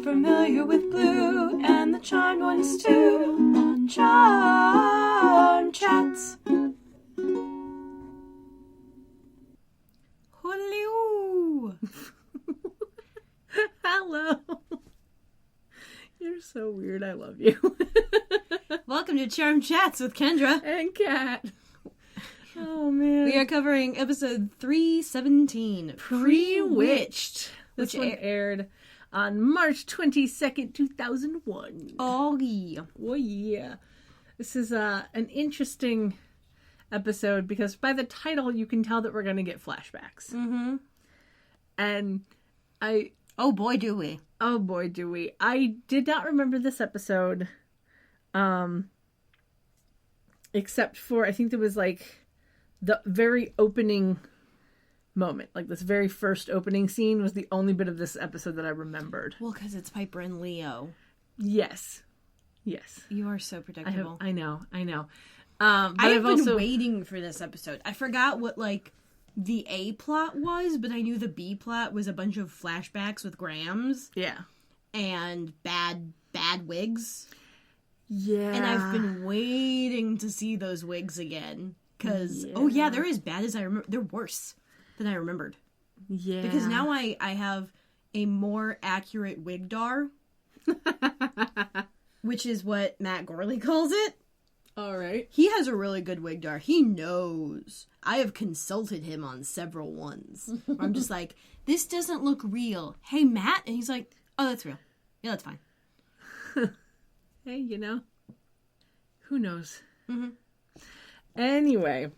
familiar with blue and the charmed ones too on Charm Chats. Hello. Hello. You're so weird. I love you. Welcome to Charm Chats with Kendra and Kat. Oh, man. We are covering episode 317, Pre-Witched. This one aired on March 22nd, 2001. Oh, yeah. Oh, yeah. This is an interesting episode because by the title, you can tell that we're going to get flashbacks. Mm-hmm. And oh, boy, do we. Oh, boy, do we. I did not remember this episode, except for, I think there was, like, the very opening moment. Like, this very first opening scene was the only bit of this episode that I remembered. Well, because it's Piper and Leo. Yes. Yes. You are so predictable. I know. I've been waiting for this episode. I forgot what, like, the A plot was, but I knew the B plot was a bunch of flashbacks with Grams. Yeah. And bad wigs. Yeah. And I've been waiting to see those wigs again. Because, they're as bad as I remember. They're worse than I remembered. Yeah. Because now I have a more accurate wigdar. Which is what Matt Gorley calls it. All right. He has a really good wigdar. He knows. I have consulted him on several ones. Where I'm just like, this doesn't look real. Hey, Matt? And he's like, oh, that's real. Yeah, that's fine. Hey, you know, who knows? Mm-hmm. Anyway,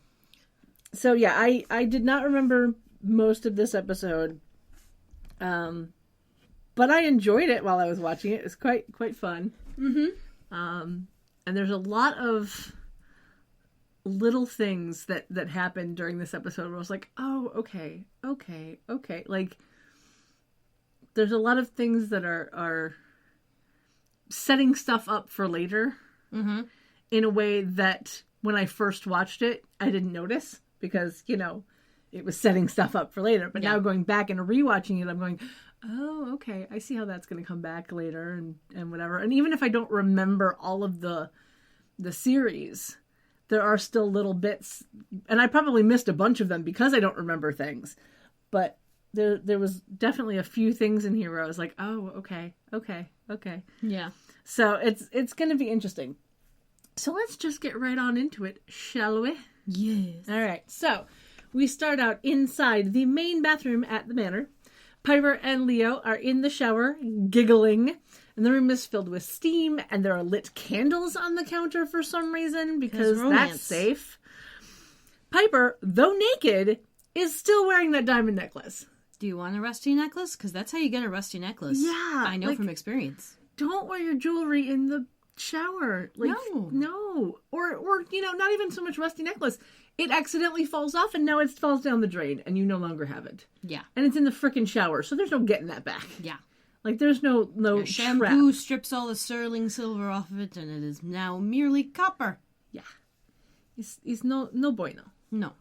so yeah, I did not remember most of this episode, but I enjoyed it while I was watching it. It's quite fun. Mm-hmm. And there's a lot of little things that happened during this episode where I was like, oh, okay. Like, there's a lot of things that are setting stuff up for later in a way that when I first watched it, I didn't notice because, you know, it was setting stuff up for later. But now going back and rewatching it, I'm going, oh, okay, I see how that's going to come back later and whatever. And even if I don't remember all of the series, there are still little bits. And I probably missed a bunch of them because I don't remember things. But there was definitely a few things in here where I was like, oh, okay. Yeah. So it's going to be interesting. So let's just get right on into it, shall we? Yes. All right. So we start out inside the main bathroom at the manor. Piper and Leo are in the shower, giggling, and the room is filled with steam, and there are lit candles on the counter for some reason, because that's safe. Piper, though naked, is still wearing that diamond necklace. Do you want a rusty necklace? Because that's how you get a rusty necklace. Yeah. I know from experience. Don't wear your jewelry in the shower. Like, no. Or, you know, not even so much rusty necklace. It accidentally falls off and now it falls down the drain and you no longer have it. Yeah. And it's in the frickin' shower, so there's no getting that back. Yeah. Like, there's no your shampoo strips all the sterling silver off of it and it is now merely copper. Yeah. It's no bueno. No.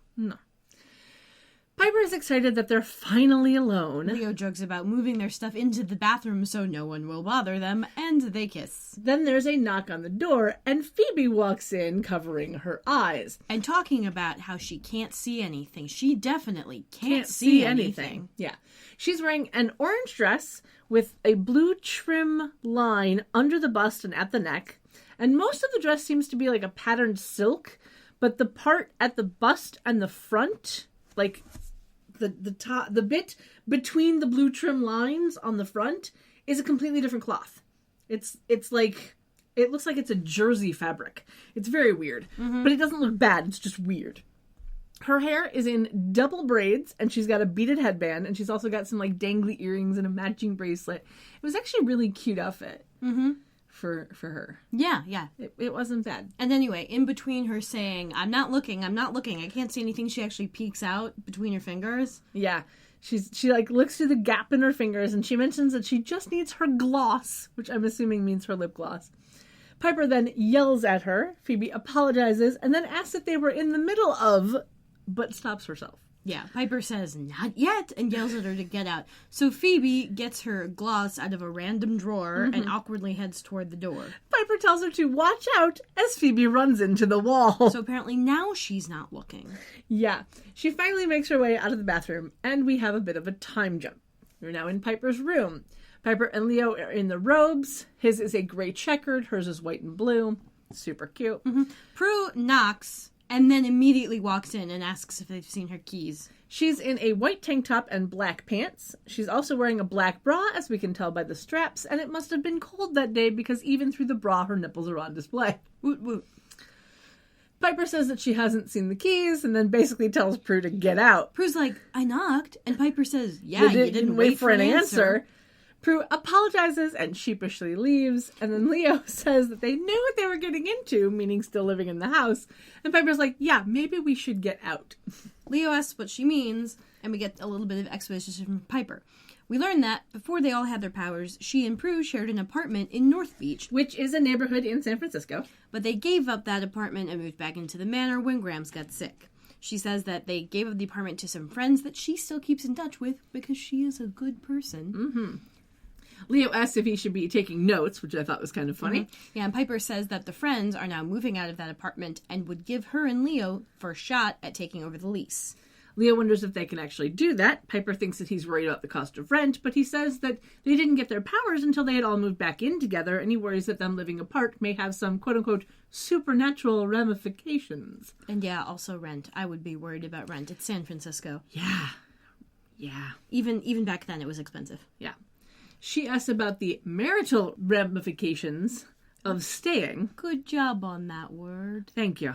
Piper is excited that they're finally alone. Leo jokes about moving their stuff into the bathroom so no one will bother them, and they kiss. Then there's a knock on the door, and Phoebe walks in, covering her eyes. And talking about how she can't see anything. She definitely can't see anything. Yeah. She's wearing an orange dress with a blue trim line under the bust and at the neck. And most of the dress seems to be like a patterned silk, but the part at the bust and the front, like the top, the bit between the blue trim lines on the front is a completely different cloth. It's like, it looks like it's a jersey fabric. It's very weird, but it doesn't look bad. It's just weird. Her hair is in double braids and she's got a beaded headband and she's also got some like dangly earrings and a matching bracelet. It was actually a really cute outfit. For her. Yeah. It wasn't bad. And anyway, in between her saying, I'm not looking, I can't see anything, she actually peeks out between her fingers. Yeah. She like looks through the gap in her fingers and she mentions that she just needs her gloss, which I'm assuming means her lip gloss. Piper then yells at her. Phoebe apologizes and then asks if they were in the middle of, but stops herself. Yeah, Piper says, not yet, and yells at her to get out. So Phoebe gets her gloss out of a random drawer and awkwardly heads toward the door. Piper tells her to watch out as Phoebe runs into the wall. So apparently now she's not looking. Yeah, she finally makes her way out of the bathroom, and we have a bit of a time jump. We're now in Piper's room. Piper and Leo are in the robes. His is a gray checkered, hers is white and blue. Super cute. Prue knocks and then immediately walks in and asks if they've seen her keys. She's in a white tank top and black pants. She's also wearing a black bra, as we can tell by the straps, and it must have been cold that day because even through the bra, her nipples are on display. Woot woot. Piper says that she hasn't seen the keys and then basically tells Prue to get out. Prue's like, I knocked. And Piper says, yeah, you didn't wait for an answer. Prue apologizes and sheepishly leaves, and then Leo says that they knew what they were getting into, meaning still living in the house. And Piper's like, yeah, maybe we should get out. Leo asks what she means, and we get a little bit of exposition from Piper. We learn that before they all had their powers, she and Prue shared an apartment in North Beach, which is a neighborhood in San Francisco. But they gave up that apartment and moved back into the manor when Grams got sick. She says that they gave up the apartment to some friends that she still keeps in touch with because she is a good person. Leo asks if he should be taking notes, which I thought was kind of funny. Yeah, and Piper says that the friends are now moving out of that apartment and would give her and Leo first shot at taking over the lease. Leo wonders if they can actually do that. Piper thinks that he's worried about the cost of rent, but he says that they didn't get their powers until they had all moved back in together, and he worries that them living apart may have some quote-unquote supernatural ramifications. And yeah, also rent. I would be worried about rent. It's San Francisco. Yeah. Even back then, it was expensive. Yeah. She asks about the marital ramifications of staying. Good job on that word. Thank you.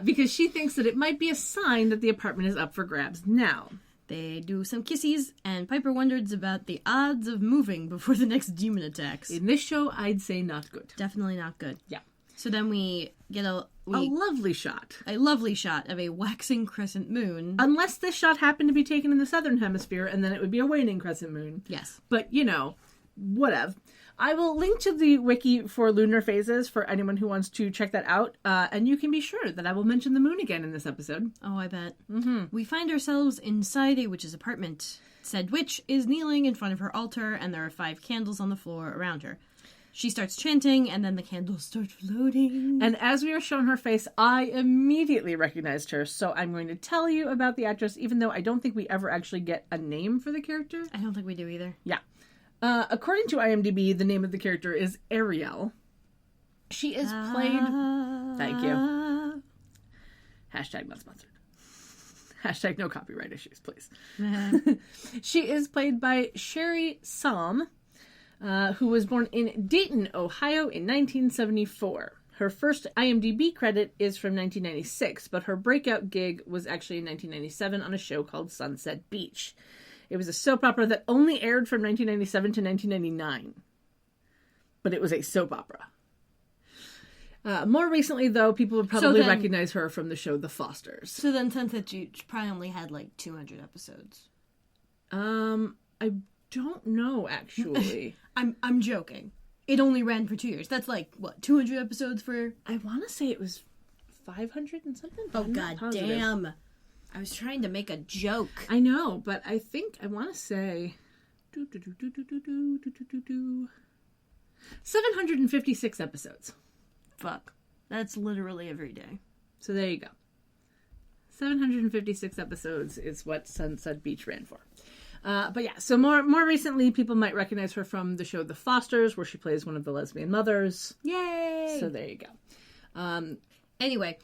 Because she thinks that it might be a sign that the apartment is up for grabs now. They do some kissies, and Piper wonders about the odds of moving before the next demon attacks. In this show, I'd say not good. Definitely not good. Yeah. So then we get a lovely shot. A lovely shot of a waxing crescent moon. Unless this shot happened to be taken in the southern hemisphere, and then it would be a waning crescent moon. Yes. But, whatever. I will link to the wiki for lunar phases for anyone who wants to check that out. And you can be sure that I will mention the moon again in this episode. Oh, I bet. We find ourselves inside a witch's apartment. Said witch is kneeling in front of her altar, and there are 5 candles on the floor around her. She starts chanting, and then the candles start floating. And as we were shown her face, I immediately recognized her. So I'm going to tell you about the actress, even though I don't think we ever actually get a name for the character. I don't think we do either. Yeah. According to IMDb, the name of the character is Ariel. She is played... Thank you. Hashtag not sponsored. Hashtag no copyright issues, please. She is played by Sherry Salm, who was born in Dayton, Ohio in 1974. Her first IMDb credit is from 1996, but her breakout gig was actually in 1997 on a show called Sunset Beach. It was a soap opera that only aired from 1997 to 1999. But it was a soap opera. More recently, though, people would probably recognize her from the show The Fosters. So then Sunset Beach probably only had like 200 episodes. I don't know, actually. I'm joking. It only ran for 2 years. That's like, what, 200 episodes for... I want to say it was 500 and something. Oh, god damn. I was trying to make a joke. I know, but I want to say... 756 episodes. Fuck. That's literally every day. So there you go. 756 episodes is what Sunset Beach ran for. But yeah, so more recently, people might recognize her from the show The Fosters, where she plays one of the lesbian mothers. Yay! So there you go. Anyway,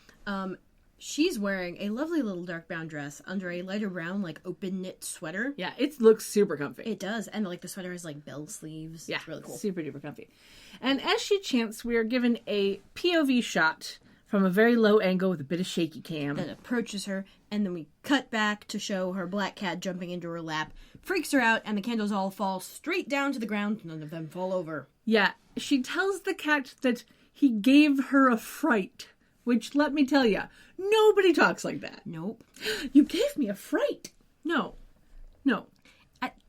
she's wearing a lovely little dark brown dress under a lighter brown, like, open knit sweater. Yeah, it looks super comfy. It does. And, like, the sweater has, like, bell sleeves. Yeah, it's really cool. Super duper comfy. And as she chants, we are given a POV shot from a very low angle with a bit of shaky cam. That approaches her, and then we cut back to show her black cat jumping into her lap, freaks her out, and the candles all fall straight down to the ground. None of them fall over. Yeah, she tells the cat that he gave her a fright, which, let me tell you, nobody talks like that. Nope. You gave me a fright. No.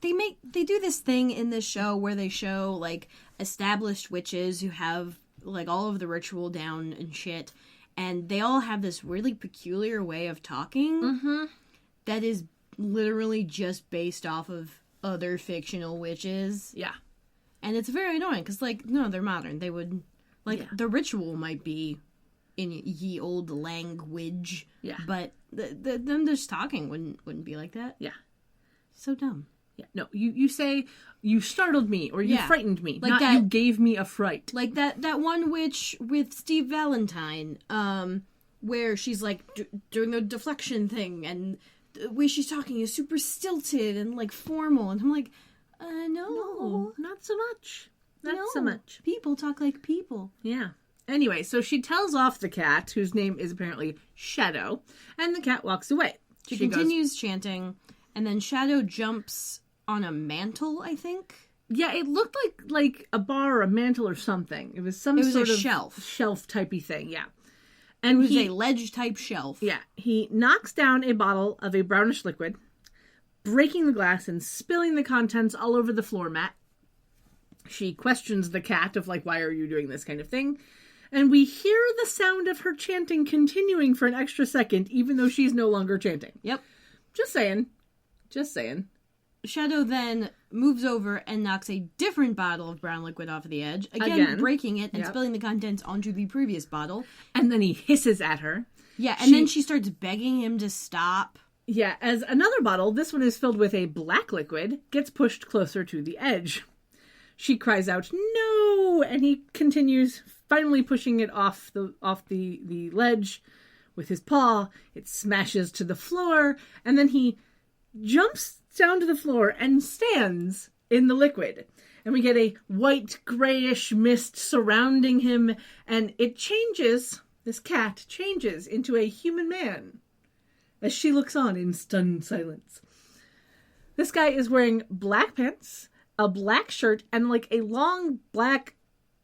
They do this thing in this show where they show, like, established witches who have, like, all of the ritual down and shit, and they all have this really peculiar way of talking. that is literally just based off of other fictional witches. Yeah. And it's very annoying, because, like, no, they're modern. They would, like, the ritual might be in ye old language. Yeah. But them just talking wouldn't be like that. Yeah. So dumb. Yeah. No, you say, you startled me, or you frightened me. Like not that, you gave me a fright. Like that one witch with Steve Valentine, where she's, like, doing a deflection thing, and the way she's talking is super stilted and, like, formal. And I'm like, no, not so much. Not so much. People talk like people. Yeah. Anyway, so she tells off the cat, whose name is apparently Shadow, and the cat walks away. She continues chanting, and then Shadow jumps on a mantle, I think. Yeah, it looked like a bar or a mantle or something. It was sort of shelf typey thing, yeah. And it was a ledge-type shelf. Yeah. He knocks down a bottle of a brownish liquid, breaking the glass and spilling the contents all over the floor mat. She questions the cat of, like, why are you doing this kind of thing? And we hear the sound of her chanting continuing for an extra second, even though she's no longer chanting. Yep. Just saying. Shadow then moves over and knocks a different bottle of brown liquid off of the edge, again breaking it and spilling the contents onto the previous bottle. And then he hisses at her. Yeah, and then she starts begging him to stop. Yeah, as another bottle, this one is filled with a black liquid, gets pushed closer to the edge. She cries out, "No!" And he continues, finally pushing it off the ledge with his paw. It smashes to the floor, and then he jumps down to the floor and stands in the liquid. And we get a white, grayish mist surrounding him, and it changes, this cat changes into a human man as she looks on in stunned silence. This guy is wearing black pants, a black shirt, and, like, a long black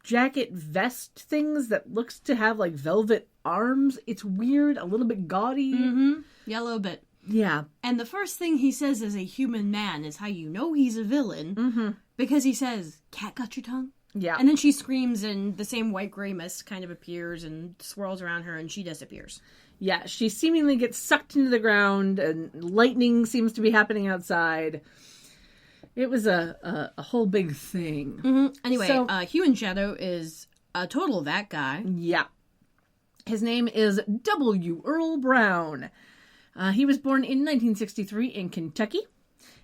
jacket vest things that looks to have, like, velvet arms. It's weird, a little bit gaudy. Mm-hmm. Yeah, a little bit. Yeah. And the first thing he says as a human man is how you know he's a villain. Mm-hmm. Because he says, "Cat got your tongue?" Yeah. And then she screams, and the same white-gray mist kind of appears and swirls around her, and she disappears. Yeah, she seemingly gets sucked into the ground, and lightning seems to be happening outside. It was a whole big thing. Mm-hmm. Anyway, so, Hugh and Shadow is a total that guy. Yeah. His name is W. Earl Brown. He was born in 1963 in Kentucky.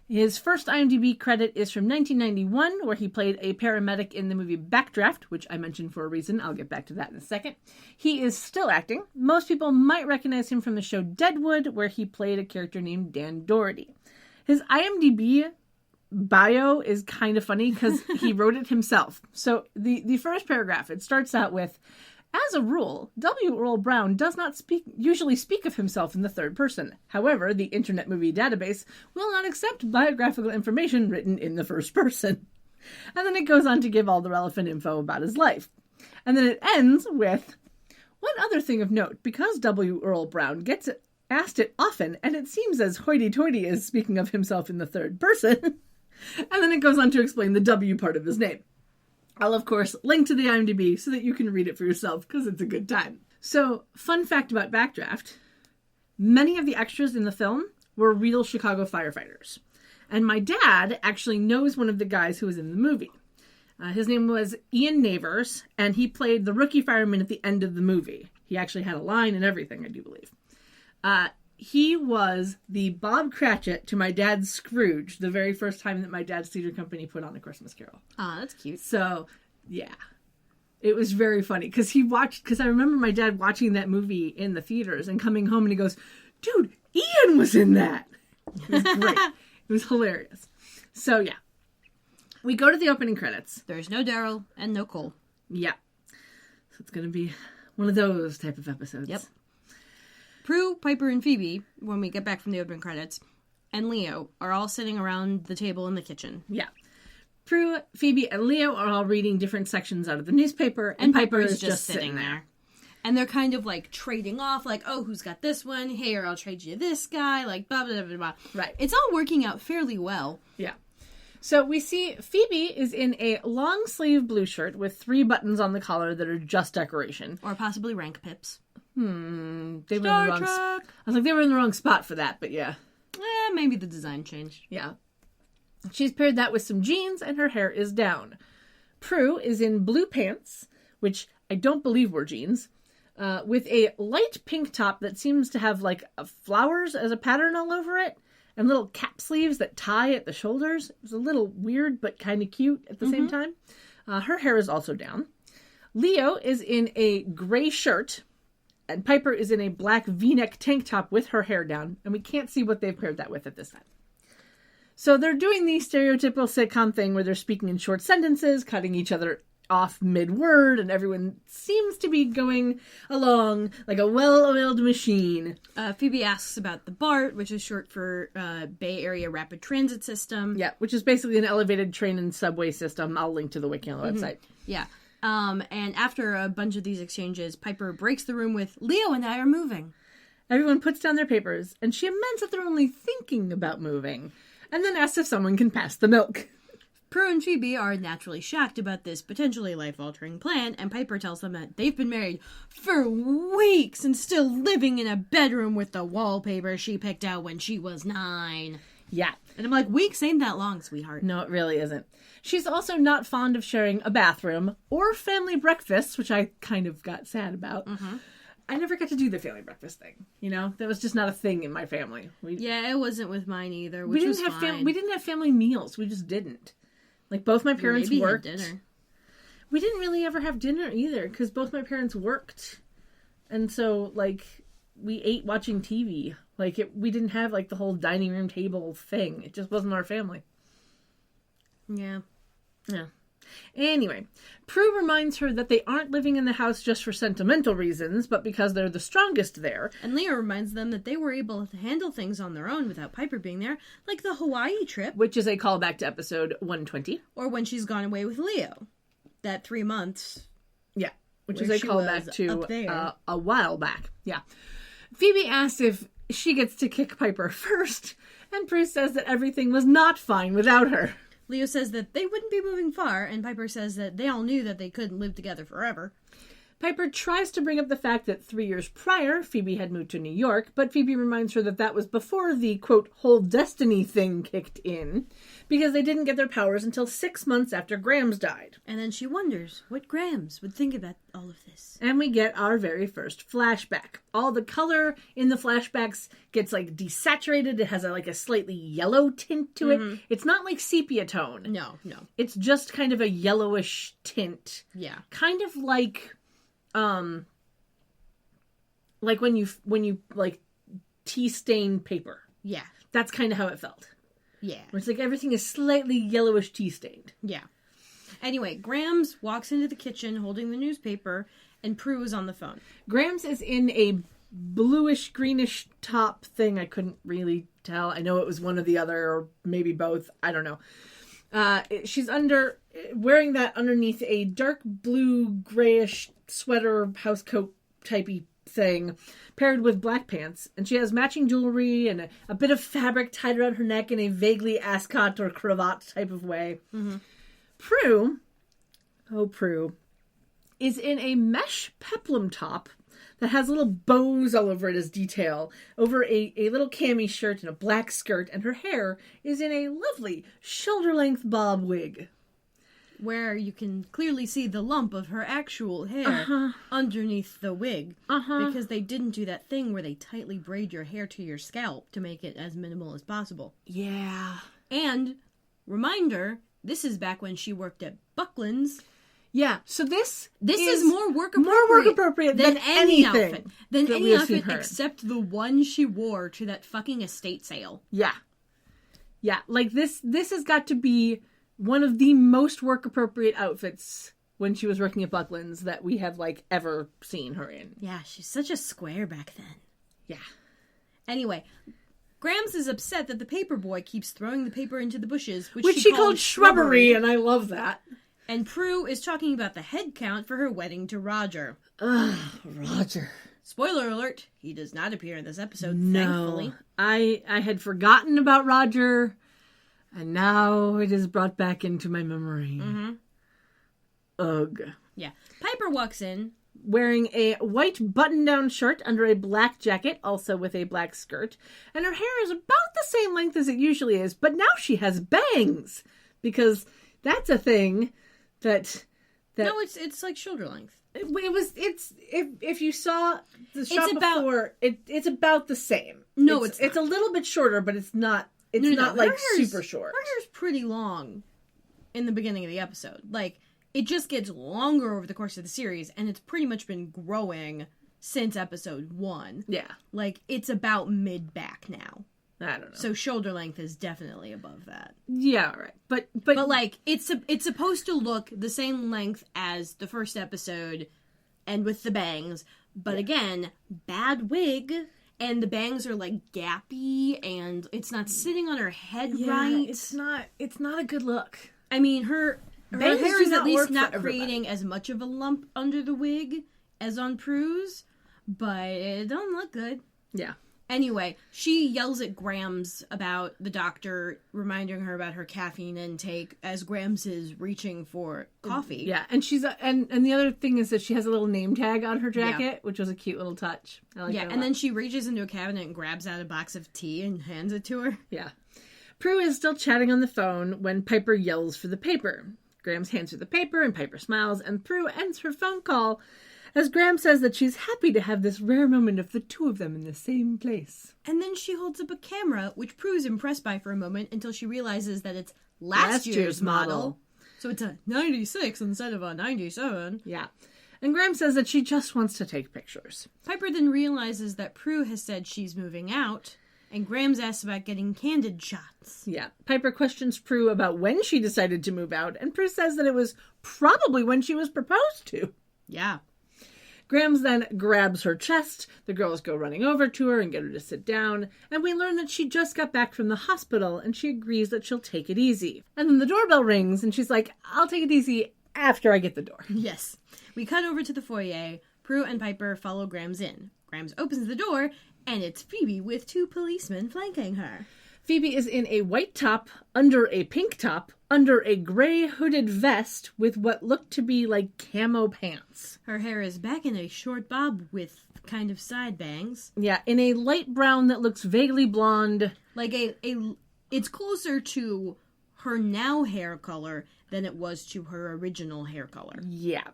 His first IMDb credit is from 1991, where he played a paramedic in the movie Backdraft, which I mentioned for a reason. I'll get back to that in a second. He is still acting. Most people might recognize him from the show Deadwood, where he played a character named Dan Doherty. His IMDb bio is kind of funny because he wrote it himself. So the first paragraph, it starts out with, "As a rule, W. Earl Brown does not usually speak of himself in the third person. However, the Internet Movie Database will not accept biographical information written in the first person." And then it goes on to give all the relevant info about his life. And then it ends with, "One other thing of note, because W. Earl Brown gets asked it often, and it seems as hoity-toity as speaking of himself in the third person." And then it goes on to explain the W part of his name. I'll, of course, link to the IMDb so that you can read it for yourself, because it's a good time. So, fun fact about Backdraft. Many of the extras in the film were real Chicago firefighters. And my dad actually knows one of the guys who was in the movie. His name was Ian Navers, and he played the rookie fireman at the end of the movie. He actually had a line and everything, I do believe. He was the Bob Cratchit to my dad's Scrooge the very first time that my dad's theater company put on A Christmas Carol. Ah, that's cute. So, yeah. It was very funny because I remember my dad watching that movie in the theaters and coming home and he goes, "Dude, Ian was in that." It was great. It was hilarious. So, yeah. We go to the opening credits. There's no Daryl and no Cole. Yeah. So it's going to be one of those type of episodes. Yep. Prue, Piper, and Phoebe, when we get back from the opening credits, and Leo are all sitting around the table in the kitchen. Yeah. Prue, Phoebe, and Leo are all reading different sections out of the newspaper, and Piper is just sitting there. And they're kind of, like, trading off, like, "Oh, who's got this one? Here, I'll trade you this guy," like, blah, blah, blah, blah. Right. It's all working out fairly well. Yeah. So we see Phoebe is in a long sleeve blue shirt with 3 buttons on the collar that are just decoration. Or possibly rank pips. They were in the Star wrong Trek! I was like, they were in the wrong spot for that, but yeah. Maybe the design changed. Yeah. She's paired that with some jeans, and her hair is down. Prue is in blue pants, which I don't believe were jeans, with a light pink top that seems to have like flowers as a pattern all over it, and little cap sleeves that tie at the shoulders. It was a little weird, but kind of cute at the same time. Her hair is also down. Leo is in a gray shirt, and Piper is in a black V-neck tank top with her hair down, and we can't see what they've paired that with at this time. So they're doing the stereotypical sitcom thing where they're speaking in short sentences, cutting each other off mid-word, and everyone seems to be going along like a well-oiled machine. Phoebe asks about the BART, which is short for Bay Area Rapid Transit System. Yeah, which is basically an elevated train and subway system. I'll link to the wiki on the website. Yeah. And after a bunch of these exchanges, Piper breaks the room with, Leo and I are moving. Everyone puts down their papers, and she amends that they're only thinking about moving, and then asks if someone can pass the milk. Prue and Phoebe are naturally shocked about this potentially life-altering plan, and Piper tells them that they've been married for weeks and still living in a bedroom with the wallpaper she picked out when she was 9. Yeah. And I'm like, weeks ain't that long, sweetheart. No, it really isn't. She's also not fond of sharing a bathroom or family breakfasts, which I kind of got sad about. I never got to do the family breakfast thing. You know, that was just not a thing in my family. It wasn't with mine either, which was fine. We didn't have family meals. We just didn't. Like, both my parents worked. Had dinner. We didn't really ever have dinner either, because both my parents worked. And so, like, we ate watching TV. Like, we didn't have, like, the whole dining room table thing. It just wasn't our family. Yeah. Anyway, Prue reminds her that they aren't living in the house just for sentimental reasons, but because they're the strongest there. And Leo reminds them that they were able to handle things on their own without Piper being there, like the Hawaii trip. Which is a callback to episode 120. Or when she's gone away with Leo. That 3 months. Yeah, which is a callback to a while back. Yeah. Phoebe asks if she gets to kick Piper first, and Prue says that everything was not fine without her. Leo says that they wouldn't be moving far, and Piper says that they all knew that they couldn't live together forever. Piper tries to bring up the fact that 3 years prior, Phoebe had moved to New York, but Phoebe reminds her that that was before the, quote, whole destiny thing kicked in, because they didn't get their powers until 6 months after Grams died. And then she wonders what Grams would think about all of this. And we get our very first flashback. All the color in the flashbacks gets, like, desaturated. It has, a slightly yellow tint to it. It's not like sepia tone. No. It's just kind of a yellowish tint. Yeah. Kind of like when you tea stain paper. Yeah. That's kind of how it felt. Yeah. Where it's like everything is slightly yellowish tea stained. Yeah. Anyway, Grams walks into the kitchen holding the newspaper, and Prue is on the phone. Grams is in a bluish greenish top thing. I couldn't really tell. I know it was one or the other, or maybe both. I don't know. She's wearing that underneath a dark blue grayish sweater housecoat typey thing, paired with black pants, and she has matching jewelry and a bit of fabric tied around her neck in a vaguely ascot or cravat type of way. Prue is in a mesh peplum top that has little bows all over it as detail, over a little cami shirt and a black skirt, and her hair is in a lovely shoulder-length bob wig. Where you can clearly see the lump of her actual hair underneath the wig. Because they didn't do that thing where they tightly braid your hair to your scalp to make it as minimal as possible. Yeah. And, reminder, this is back when she worked at Buckland's. Yeah, so this is more work appropriate than any outfit. Than any outfit except the one she wore to that fucking estate sale. Yeah. Yeah, like this has got to be one of the most work appropriate outfits when she was working at Buckland's that we have ever seen her in. Yeah, she's such a square back then. Yeah. Anyway, Grams is upset that the paper boy keeps throwing the paper into the bushes, which she called shrubbery, and I love that. And Prue is talking about the head count for her wedding to Roger. Ugh, Roger. Spoiler alert, he does not appear in this episode, thankfully. No, I had forgotten about Roger, and now it is brought back into my memory. Ugh. Yeah. Piper walks in, wearing a white button-down shirt under a black jacket, also with a black skirt. And her hair is about the same length as it usually is, but now she has bangs, because that's a thing that No, it's like shoulder length. If you saw the shot before, it's about the same. No, it's a little bit shorter, but it's not like super short. Her hair's pretty long in the beginning of the episode. Like, it just gets longer over the course of the series, and it's pretty much been growing since episode 1. Yeah. Like, it's about mid-back now. I don't know. So shoulder length is definitely above that. Yeah, right. But like, it's supposed to look the same length as the first episode, and with the bangs. But again, bad wig, and the bangs are like gappy, and it's not sitting on her head right. It's not a good look. I mean, her bangs hair do is not at least work not for everybody. creating as much of a lump under the wig as on Prue's, but it don't look good. Yeah. Anyway, she yells at Grams about the doctor reminding her about her caffeine intake as Grams is reaching for coffee. Yeah, and she's and the other thing is that she has a little name tag on her jacket, which was a cute little touch. I like that a lot. And then she reaches into a cabinet and grabs out a box of tea and hands it to her. Yeah. Prue is still chatting on the phone when Piper yells for the paper. Grams hands her the paper and Piper smiles, and Prue ends her phone call as Graham says that she's happy to have this rare moment of the two of them in the same place. And then she holds up a camera, which Prue is impressed by for a moment until she realizes that it's last year's model. So it's a 96 instead of a 97. Yeah. And Graham says that she just wants to take pictures. Piper then realizes that Prue has said she's moving out, and Graham's asked about getting candid shots. Yeah. Piper questions Prue about when she decided to move out, and Prue says that it was probably when she was proposed to. Yeah. Grams then grabs her chest. The girls go running over to her and get her to sit down. And we learn that she just got back from the hospital and she agrees that she'll take it easy. And then the doorbell rings and she's like, I'll take it easy after I get the door. Yes. We cut over to the foyer. Prue and Piper follow Grams in. Grams opens the door and it's Phoebe with 2 policemen flanking her. Phoebe is in a white top, under a pink top, under a gray hooded vest with what looked to be like camo pants. Her hair is back in a short bob with kind of side bangs. Yeah, in a light brown that looks vaguely blonde. Like it's closer to her now hair color than it was to her original hair color. Yeah.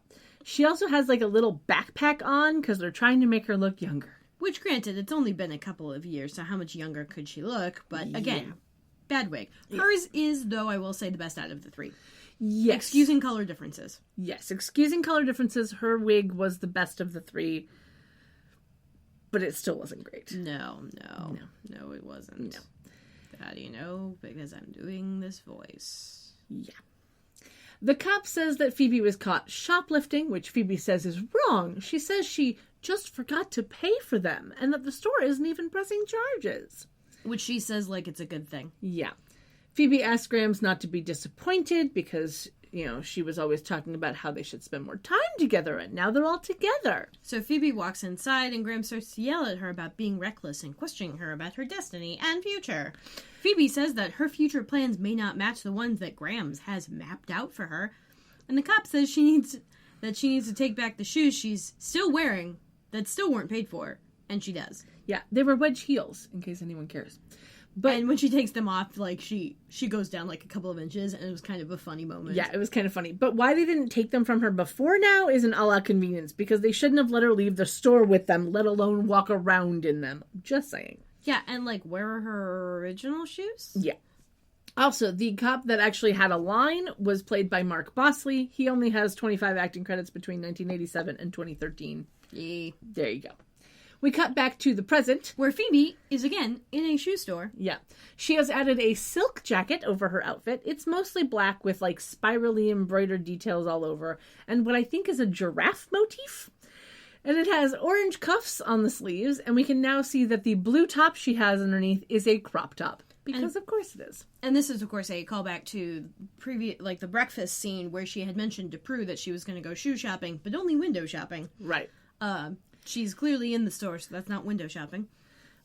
She also has like a little backpack on because they're trying to make her look younger. Which, granted, it's only been a couple of years, so how much younger could she look? But again, bad wig. Yeah. Hers is, though, I will say, the best out of the 3. Yes. Excusing color differences. Yes, excusing color differences, her wig was the best of the 3. But it still wasn't great. No, it wasn't. No. How do you know? Because I'm doing this voice. Yeah. The cop says that Phoebe was caught shoplifting, which Phoebe says is wrong. She says she just forgot to pay for them, and that the store isn't even pressing charges. Which she says like it's a good thing. Yeah. Phoebe asks Grams not to be disappointed because, she was always talking about how they should spend more time together, and now they're all together. So Phoebe walks inside, and Graham starts to yell at her about being reckless and questioning her about her destiny and future. Phoebe says that her future plans may not match the ones that Grams has mapped out for her, and the cop says she needs to take back the shoes she's still wearing that still weren't paid for, and she does. Yeah, they were wedge heels, in case anyone cares. And when she takes them off, like, she goes down, like, a couple of inches, and it was kind of a funny moment. Yeah, it was kind of funny. But why they didn't take them from her before now is an all-out convenience, because they shouldn't have let her leave the store with them, let alone walk around in them. Just saying. Yeah, and, like, where are her original shoes? Yeah. Also, the cop that actually had a line was played by Mark Bosley. He only has 25 acting credits between 1987 and 2013. Yeah. There you go. We cut back to the present. Where Phoebe is, again, in a shoe store. Yeah. She has added a silk jacket over her outfit. It's mostly black with, like, spirally embroidered details all over. And what I think is a giraffe motif. And it has orange cuffs on the sleeves. And we can now see that the blue top she has underneath is a crop top. Because, of course, it is. And this is, of course, a callback to the breakfast scene where she had mentioned to Prue that she was going to go shoe shopping, but only window shopping. Right. She's clearly in the store, so that's not window shopping.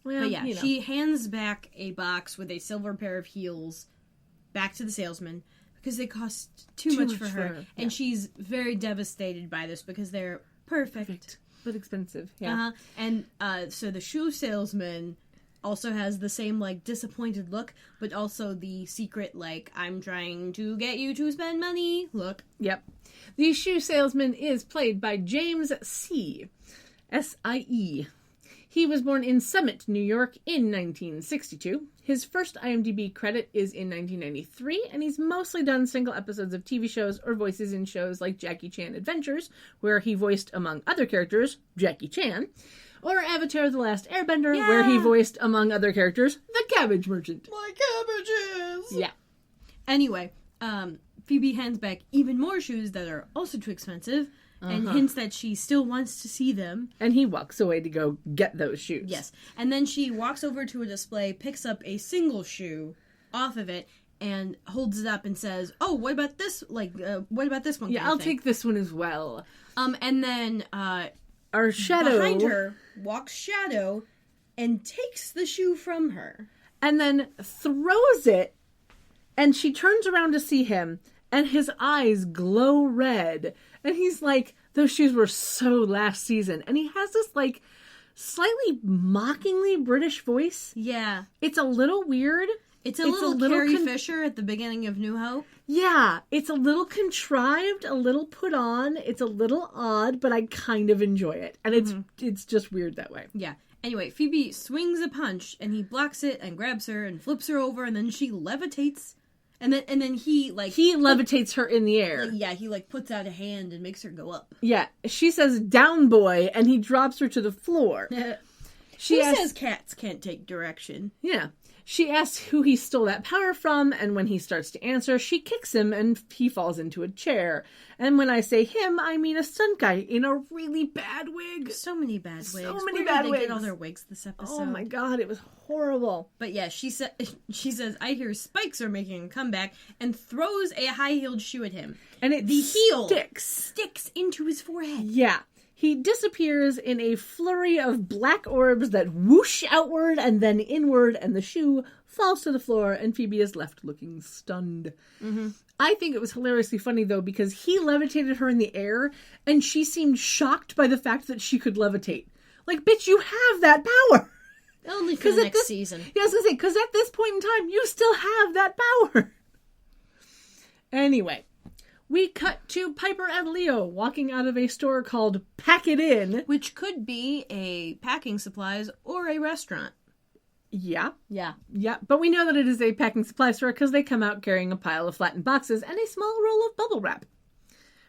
Well, but yeah, she hands back a box with a silver pair of heels back to the salesman because they cost too much for her. And she's very devastated by this because they're Perfect. But expensive. Yeah. Uh-huh. And so the shoe salesman also has the same, like, disappointed look, but also the secret, like, I'm trying to get you to spend money look. Yep. The shoe salesman is played by James Sie. S-I-E. He was born in Summit, New York in 1962. His first IMDb credit is in 1993, and he's mostly done single episodes of TV shows or voices in shows like Jackie Chan Adventures, where he voiced, among other characters, Jackie Chan, or Avatar The Last Airbender, where he voiced, among other characters, the Cabbage Merchant. My cabbages! Yeah. Anyway, Phoebe hands back even more shoes that are also too expensive, and hints that she still wants to see them. And he walks away to go get those shoes. Yes. And then she walks over to a display, picks up a single shoe off of it, and holds it up and says, oh, what about this? Like, what about this one? Yeah, I'll take this one as well. And then, our Shadow behind her walks Shadow and takes the shoe from her. And then throws it, and she turns around to see him, and his eyes glow red. And he's like, those shoes were so last season. And he has this, like, slightly mockingly British voice. Yeah. It's a little weird. It's a little Carrie Fisher at the beginning of New Hope. Yeah. It's a little contrived, a little put on. It's a little odd, but I kind of enjoy it. And it's just weird that way. Yeah. Anyway, Phoebe swings a punch, and he blocks it and grabs her and flips her over, and then she levitates. And then he levitates her in the air. He puts out a hand and makes her go up. Yeah. She says, down boy, and he drops her to the floor. She says cats can't take direction. Yeah. She asks who he stole that power from, and when he starts to answer, she kicks him and he falls into a chair. And when I say him, I mean a stunt guy in a really bad wig. So many bad wigs. Where did wigs. They get all their wigs this episode? Oh my god, it was horrible. But yeah, she says, I hear spikes are making a comeback, and throws a high-heeled shoe at him. And the heel sticks into his forehead. Yeah. He disappears in a flurry of black orbs that whoosh outward and then inward, and the shoe falls to the floor, and Phoebe is left looking stunned. Mm-hmm. I think it was hilariously funny, though, because he levitated her in the air, and she seemed shocked by the fact that she could levitate. Like, bitch, you have that power! Only for the next season. Yeah, I was going to say, because at this point in time, you still have that power! Anyway. We cut to Piper and Leo walking out of a store called Pack It In. Which could be a packing supplies or a restaurant. Yeah. Yeah. Yeah, but we know that it is a packing supply store because they come out carrying a pile of flattened boxes and a small roll of bubble wrap.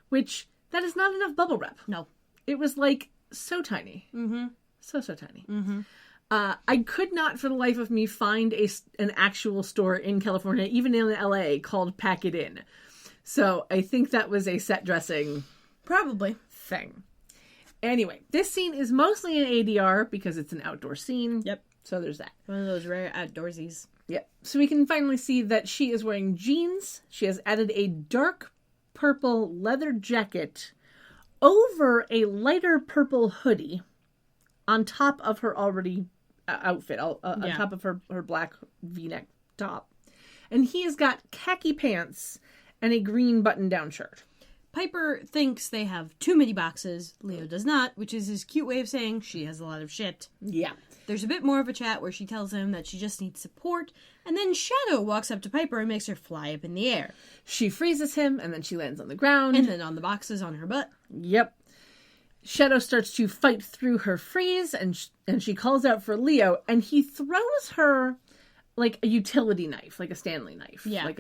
Which, that is not enough bubble wrap. No. It was, like, so tiny. Mm-hmm. So tiny. Mm-hmm. I could not for the life of me find an actual store in California, even in LA, called Pack It In. So I think that was a set dressing probably thing. Anyway, this scene is mostly an ADR because it's an outdoor scene. Yep. So there's that. One of those rare outdoorsies. Yep. So we can finally see that she is wearing jeans. She has added a dark purple leather jacket over a lighter purple hoodie on top of her already outfit, on top of her black V-neck top. And he has got khaki pants and a green button-down shirt. Piper thinks they have too many boxes. Leo does not, which is his cute way of saying she has a lot of shit. Yeah. There's a bit more of a chat where she tells him that she just needs support, and then Shadow walks up to Piper and makes her fly up in the air. She freezes him, and then she lands on the ground. And then on the boxes on her butt. Yep. Shadow starts to fight through her freeze, and she calls out for Leo, and he throws her like a utility knife, like a Stanley knife. Yeah. Like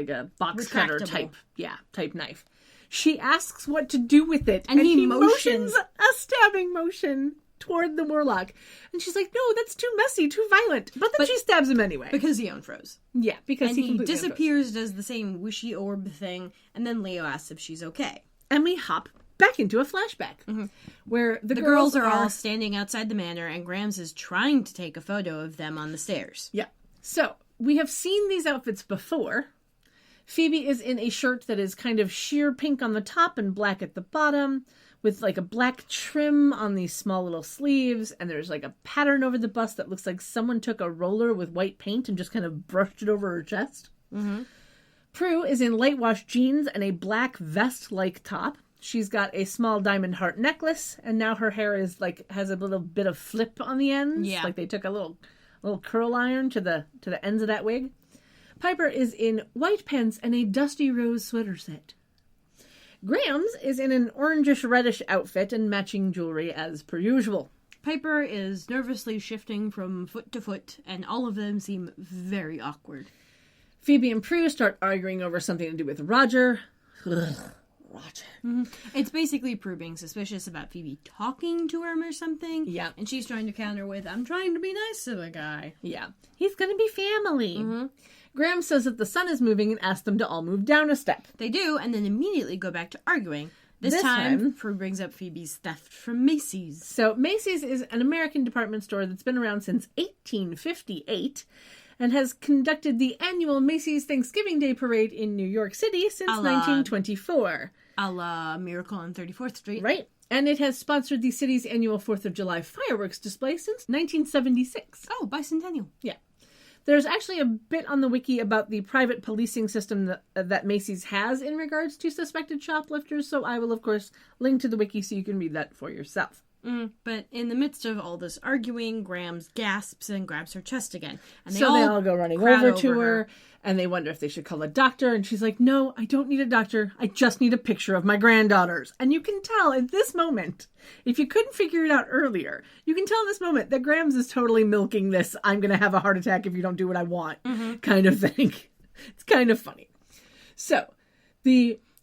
a box cutter type knife. She asks what to do with it, and he motions a stabbing motion toward the warlock. And she's like, no, that's too messy, too violent. But then she stabs him anyway. Because he unfroze. Yeah, because he disappears, does the same wishy orb thing, and then Leo asks if she's okay. And we hop back into a flashback, where the girls are all standing outside the manor, and Grams is trying to take a photo of them on the stairs. Yeah. So, we have seen these outfits before. Phoebe is in a shirt that is kind of sheer pink on the top and black at the bottom, with like a black trim on these small little sleeves, and there's like a pattern over the bust that looks like someone took a roller with white paint and just kind of brushed it over her chest. Mm-hmm. Prue is in light wash jeans and a black vest-like top. She's got a small diamond heart necklace, and now her hair is like has a little bit of flip on the ends. Yeah. Like they took a little curl iron to the ends of that wig. Piper is in white pants and a dusty rose sweater set. Grams is in an orangish reddish outfit and matching jewelry as per usual. Piper is nervously shifting from foot to foot, and all of them seem very awkward. Phoebe and Prue start arguing over something to do with Roger. Ugh, Roger. Mm-hmm. It's basically Prue being suspicious about Phoebe talking to him or something. Yeah. And she's trying to counter with, I'm trying to be nice to the guy. Yeah. He's gonna be family. Mm-hmm. Graham says that the sun is moving and asks them to all move down a step. They do, and then immediately go back to arguing. This time, Prue brings up Phoebe's theft from Macy's. So Macy's is an American department store that's been around since 1858 and has conducted the annual Macy's Thanksgiving Day Parade in New York City since 1924. A la Miracle on 34th Street. Right. And it has sponsored the city's annual 4th of July fireworks display since 1976. Oh, bicentennial. Yeah. There's actually a bit on the wiki about the private policing system that Macy's has in regards to suspected shoplifters, so I will, of course, link to the wiki so you can read that for yourself. But in the midst of all this arguing, Grams gasps and grabs her chest again. And they all go running over to her, and they wonder if they should call a doctor, and she's like, no, I don't need a doctor. I just need a picture of my granddaughters. And you can tell at this moment, if you couldn't figure it out earlier, you can tell in this moment that Grams is totally milking this, I'm going to have a heart attack if you don't do what I want kind of thing. It's kind of funny. So,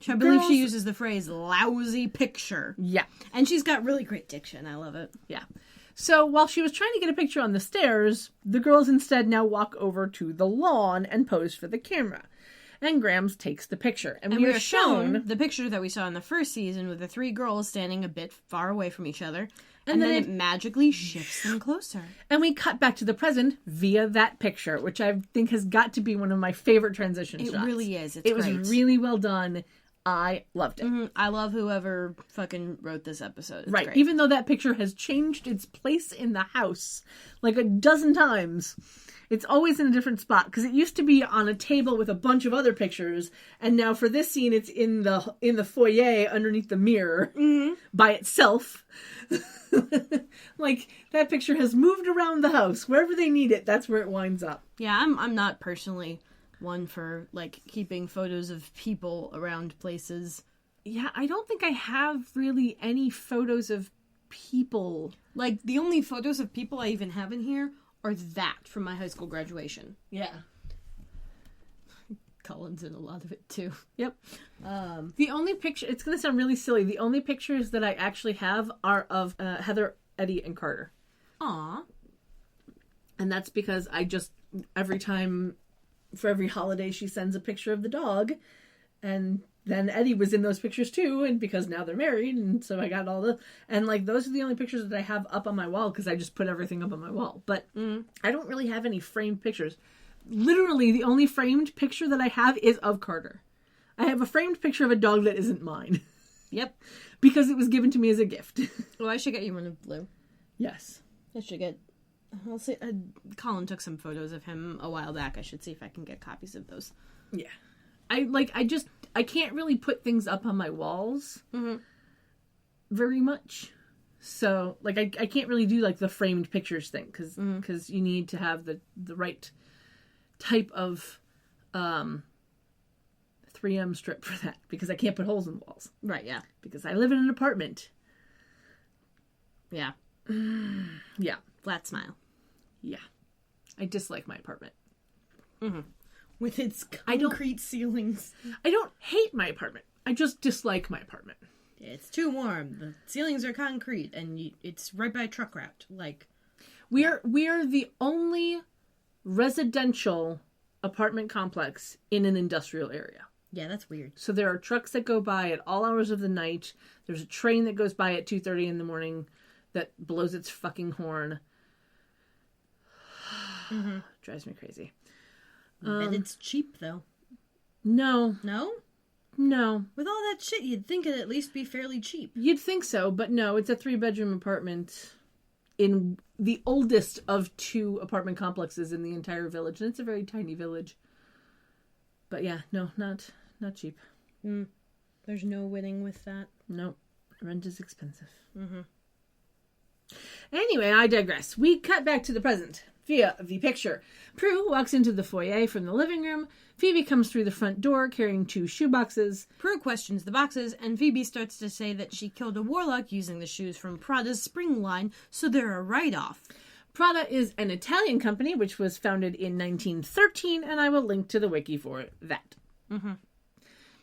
I believe she uses the phrase lousy picture. Yeah. And she's got really great diction. I love it. Yeah. So while she was trying to get a picture on the stairs, the girls instead now walk over to the lawn and pose for the camera. And Grams takes the picture. And we are shown the picture that we saw in the first season with the three girls standing a bit far away from each other. And then it magically shifts them closer. And we cut back to the present via that picture, which I think has got to be one of my favorite transition shots. It really is. It was really well done. I loved it. I love whoever fucking wrote this episode. It's right. Great. Even though that picture has changed its place in the house like a dozen times, it's always in a different spot. Because it used to be on a table with a bunch of other pictures, and now for this scene, it's in the foyer underneath the mirror by itself. Like that picture has moved around the house. Wherever they need it, that's where it winds up. Yeah, I'm not personally one for like keeping photos of people around places. Yeah, I don't think I have really any photos of people. Like the only photos of people I even have in here are that from my high school graduation. Yeah. Colin's in a lot of it too. Yep. The only picture, it's going to sound really silly, the only pictures that I actually have are of Heather, Eddie, and Carter. Aw. And that's because I just, for every holiday, she sends a picture of the dog. And then Eddie was in those pictures too. And because now they're married. And so I got and like, those are the only pictures that I have up on my wall because I just put everything up on my wall. But I don't really have any framed pictures. Literally, the only framed picture that I have is of Carter. I have a framed picture of a dog that isn't mine. Yep. Because it was given to me as a gift. Well, I should get you one of blue. Yes. I should get... I'll see. Colin took some photos of him a while back. I should see if I can get copies of those. Yeah. I can't really put things up on my walls very much. So, like, I can't really do, like, the framed pictures thing. Because you need to have the right type of 3M strip for that. Because I can't put holes in the walls. Right, yeah. Because I live in an apartment. Yeah. Yeah. Flat smile. Yeah. I dislike my apartment. With its concrete ceilings. I don't hate my apartment. I just dislike my apartment. It's too warm. The ceilings are concrete, and it's right by a truck route. Like, we are the only residential apartment complex in an industrial area. Yeah, that's weird. So there are trucks that go by at all hours of the night. There's a train that goes by at 2:30 in the morning that blows its fucking horn. Drives me crazy. And it's cheap, though. No. No? No. With all that shit, you'd think it'd at least be fairly cheap. You'd think so, but no. It's a 3-bedroom apartment in the oldest of 2 apartment complexes in the entire village. And it's a very tiny village. But yeah, no, not cheap. There's no winning with that. No, rent is expensive. Mm-hmm. Anyway, I digress. We cut back to the present via the picture. Prue walks into the foyer from the living room. Phoebe comes through the front door carrying 2 shoeboxes. Prue questions the boxes, and Phoebe starts to say that she killed a warlock using the shoes from Prada's spring line, so they're a write-off. Prada is an Italian company which was founded in 1913, and I will link to the wiki for that. Mm-hmm.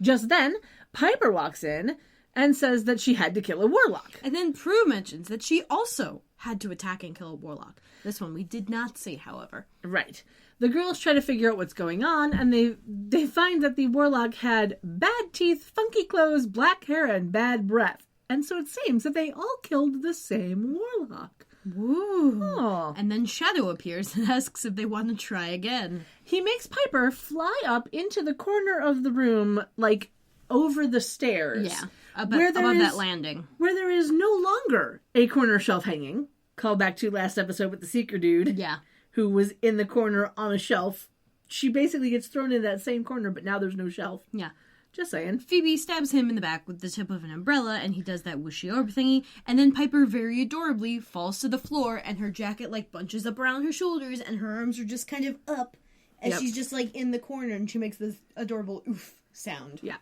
Just then, Piper walks in and says that she had to kill a warlock. And then Prue mentions that she also had to attack and kill a warlock. This one we did not see, however. Right. The girls try to figure out what's going on, and they find that the warlock had bad teeth, funky clothes, black hair, and bad breath. And so it seems that they all killed the same warlock. Woo! Oh. And then Shadow appears and asks if they want to try again. He makes Piper fly up into the corner of the room, like over the stairs. Yeah, above that landing. Where there is no longer a corner shelf hanging. Call back to last episode with the Seeker dude. Yeah. Who was in the corner on a shelf. She basically gets thrown in that same corner, but now there's no shelf. Yeah. Just saying. Phoebe stabs him in the back with the tip of an umbrella, and he does that whooshy orb thingy, and then Piper very adorably falls to the floor, and her jacket, like, bunches up around her shoulders, and her arms are just kind of up, and she's just, like, in the corner, and she makes this adorable oof sound. Yeah.